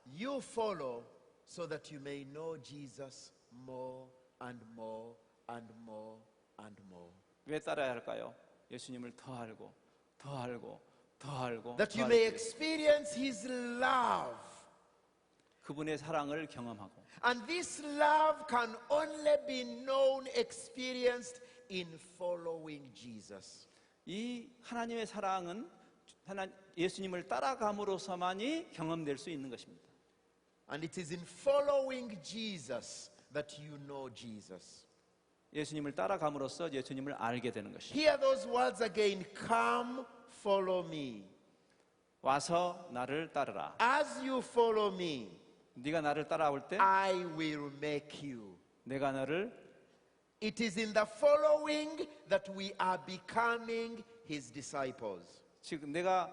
Speaker 1: You follow so that you may know Jesus more and more and more and more.
Speaker 2: 왜 따라야 할까요? 예수님을 더 알고 더 알고 더 알고
Speaker 1: That
Speaker 2: 더
Speaker 1: you may
Speaker 2: 알고
Speaker 1: experience His love.
Speaker 2: 그분의 사랑을 경험하고
Speaker 1: And this love can only be known, experienced in following Jesus.
Speaker 2: 이 하나님의 사랑은 예수님을 따라감으로서만이 경험될 수 있는 것입니다.
Speaker 1: And it is in following Jesus that you know Jesus.
Speaker 2: 예수님을 따라감으로써 예수님을 알게 되는 것입니다.
Speaker 1: Hear those words again. Come, follow me.
Speaker 2: 와서 나를 따르라.
Speaker 1: As you follow me,
Speaker 2: 네가 나를 따라올 때
Speaker 1: I will make you
Speaker 2: 내가 너를
Speaker 1: It is in the following that we are becoming his disciples.
Speaker 2: 지금 내가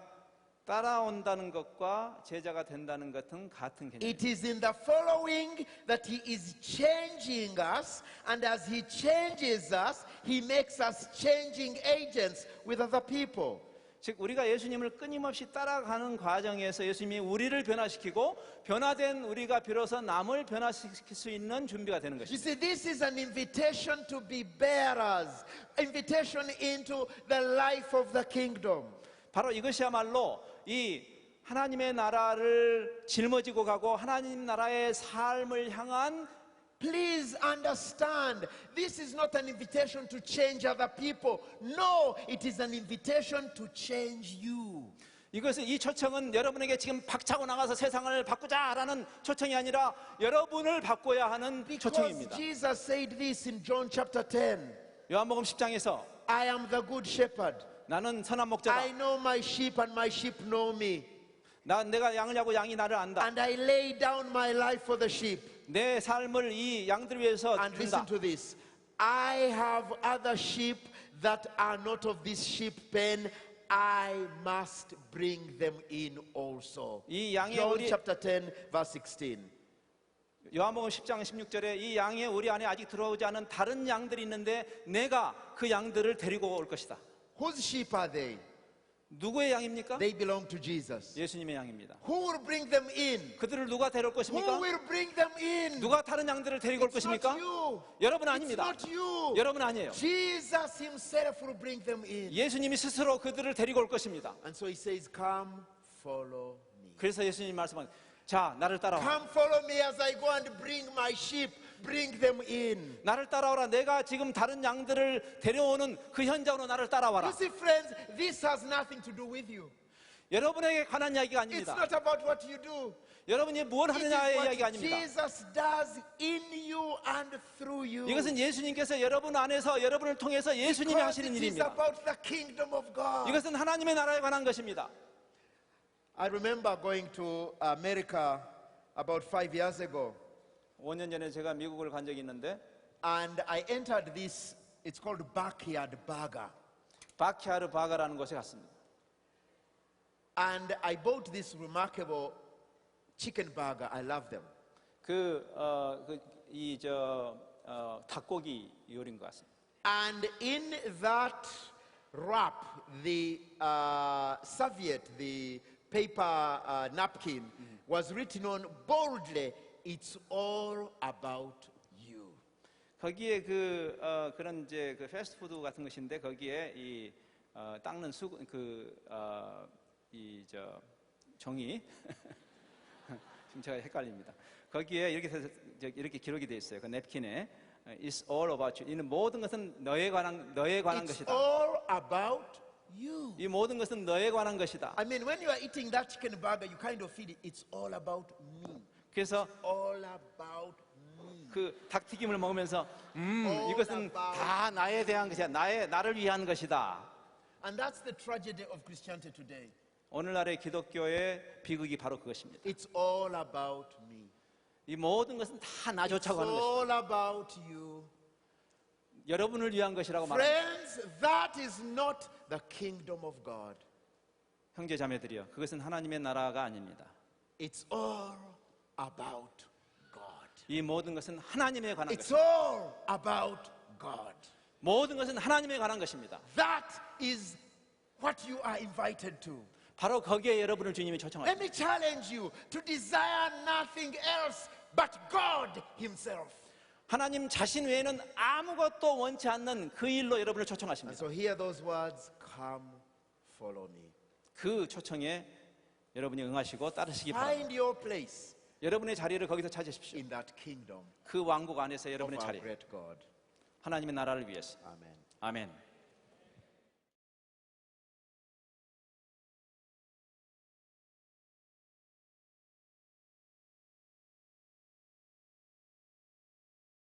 Speaker 2: 따라온다는 것과 제자가 된다는 것은 같은 개념입니다.
Speaker 1: It is in the following that he is changing us, and as he changes us, he makes us changing agents with other people.
Speaker 2: 즉 우리가 예수님을 끊임없이 따라가는 과정에서 예수님이 우리를 변화시키고 변화된 우리가 비로소 남을 변화시킬 수 있는 준비가 되는
Speaker 1: You
Speaker 2: 것입니다.
Speaker 1: see, this is an invitation to be bearers, invitation into the life of the kingdom.
Speaker 2: 바로 이것이야말로 이 하나님의 나라를 짊어지고 가고 하나님 나라의 삶을 향한
Speaker 1: Please understand, this is not an invitation to change other people. No, it is an invitation to change you.
Speaker 2: 이것은 이 초청은 여러분에게 지금 박차고 나가서 세상을 바꾸자라는 초청이 아니라 여러분을 바꿔야 하는
Speaker 1: Because
Speaker 2: 초청입니다.
Speaker 1: Jesus said this in John chapter 10.
Speaker 2: 요한복음 10장에서
Speaker 1: I am the good shepherd.
Speaker 2: 나는 선한
Speaker 1: I
Speaker 2: 목자다.
Speaker 1: know my sheep and my sheep know me.
Speaker 2: 내가 양을 야고 양이 나를 안다.
Speaker 1: And I lay down my life for the sheep.
Speaker 2: 내 삶을 이 양들 위해서
Speaker 1: And
Speaker 2: 준다.
Speaker 1: listen to this. I have other sheep that are not of this sheep pen. I must bring them in also.
Speaker 2: 이 양의
Speaker 1: John
Speaker 2: 우리
Speaker 1: chapter 10 verse 16.
Speaker 2: 요한복음 10장 16절에 이 양의 우리 안에 아직 들어오지 않은 다른 양들이 있는데 내가 그 양들을 데리고 올 것이다.
Speaker 1: Whose sheep are they?
Speaker 2: 누구의 양입니까?
Speaker 1: They belong to Jesus.
Speaker 2: 예수님의 양입니다.
Speaker 1: Who will bring them in?
Speaker 2: 그들을 누가 데려올
Speaker 1: Who
Speaker 2: 것입니까?
Speaker 1: will bring them in?
Speaker 2: 누가 다른 양들을 데리고 올
Speaker 1: It's not
Speaker 2: 것입니까?
Speaker 1: you.
Speaker 2: 여러분
Speaker 1: It's
Speaker 2: 아닙니다.
Speaker 1: not you.
Speaker 2: 여러분 아니에요.
Speaker 1: Jesus himself will bring them in.
Speaker 2: 예수님이 스스로 그들을 데리고 올 것입니다.
Speaker 1: And so he says, come follow me.
Speaker 2: 그래서 예수님이 말씀하신 자 나를 따라와.
Speaker 1: Come follow me as I go and bring my sheep. Bring them in.
Speaker 2: 나를 따라오라. 내가 지금 다른 양들을 데려오는 그 현장으로 나를
Speaker 1: You
Speaker 2: 따라와라.
Speaker 1: see, friends, this has nothing to do with you.
Speaker 2: 여러분에게 관한 이야기가
Speaker 1: It's
Speaker 2: 아닙니다.
Speaker 1: not about what you do.
Speaker 2: 여러분이 뭘
Speaker 1: It is
Speaker 2: 하느냐의
Speaker 1: what
Speaker 2: 이야기가 아닙니다.
Speaker 1: Jesus does in you and through you.
Speaker 2: 이것은 예수님께서 여러분 안에서 여러분을 통해서 예수님이
Speaker 1: Because
Speaker 2: 하시는
Speaker 1: it is
Speaker 2: 일입니다.
Speaker 1: about the kingdom of God.
Speaker 2: 이것은 하나님의 나라에 관한 것입니다.
Speaker 1: I remember going to America about 5 years ago,
Speaker 2: 5년 전에 제가 미국을 간 적이 있는데
Speaker 1: and I entered this, it's called Backyard Burger.
Speaker 2: 바키아르 바가라는 곳에 갔습니다.
Speaker 1: And I bought this remarkable chicken burger. I love them.
Speaker 2: 닭고기 요리인 것 같습니다.
Speaker 1: And in that wrap, the serviette, the paper napkin, was written on boldly, "It's all about you."
Speaker 2: 거기에 그런 이제 그 패스트푸드 같은 것인데 거기에 이 닦는 종이 지금 제가 헷갈립니다. 거기에 이렇게 기록이 되어 있어요. 그 냅킨에 It's all about you. 이는 모든 것은 너에 관한
Speaker 1: It's
Speaker 2: 것이다.
Speaker 1: all about you.
Speaker 2: 이 모든 것은 너에 관한 것이다.
Speaker 1: I mean, when you are eating that chicken burger, you kind of feel it. It's all about me.
Speaker 2: 그래서
Speaker 1: All about me.
Speaker 2: 그 닭튀김을 먹으면서
Speaker 1: All
Speaker 2: 이것은
Speaker 1: about
Speaker 2: 다 나에 대한 것이야. 나를 위한 것이다.
Speaker 1: And that's the tragedy of Christianity today.
Speaker 2: 오늘날의 기독교의 비극이 바로 그것입니다.
Speaker 1: It's all about me.
Speaker 2: 이 모든 것은 다 나
Speaker 1: It's
Speaker 2: 좋자고 하는 것이다.
Speaker 1: all about you.
Speaker 2: 여러분을 위한 것이라고 말합니다.
Speaker 1: Friends, that is not the kingdom of God.
Speaker 2: 형제 자매들이여, 그것은 하나님의 나라가 아닙니다.
Speaker 1: It's all about God.
Speaker 2: 이 모든 것은 하나님에 관한
Speaker 1: It's
Speaker 2: 것입니다.
Speaker 1: all about God.
Speaker 2: 모든 것은 하나님에 관한 것입니다.
Speaker 1: That is what you are invited to.
Speaker 2: 바로 거기에 여러분을 주님이
Speaker 1: Let
Speaker 2: 초청하십니다.
Speaker 1: me challenge you to desire nothing else but God Himself.
Speaker 2: 하나님 자신 외에는 아무것도 원치 않는 그 일로 여러분을
Speaker 1: And
Speaker 2: 초청하십니다.
Speaker 1: so hear those words, come follow me.
Speaker 2: 그 초청에 여러분이 응하시고 따르시기 바랍니다.
Speaker 1: Find your place
Speaker 2: 여러분의 자리를 거기서 찾으십시오.
Speaker 1: in that kingdom
Speaker 2: 그 왕국 안에서
Speaker 1: of
Speaker 2: 여러분의
Speaker 1: our
Speaker 2: 자리,
Speaker 1: great God.
Speaker 2: 하나님의 나라를 위해서.
Speaker 1: Amen.
Speaker 2: 아멘.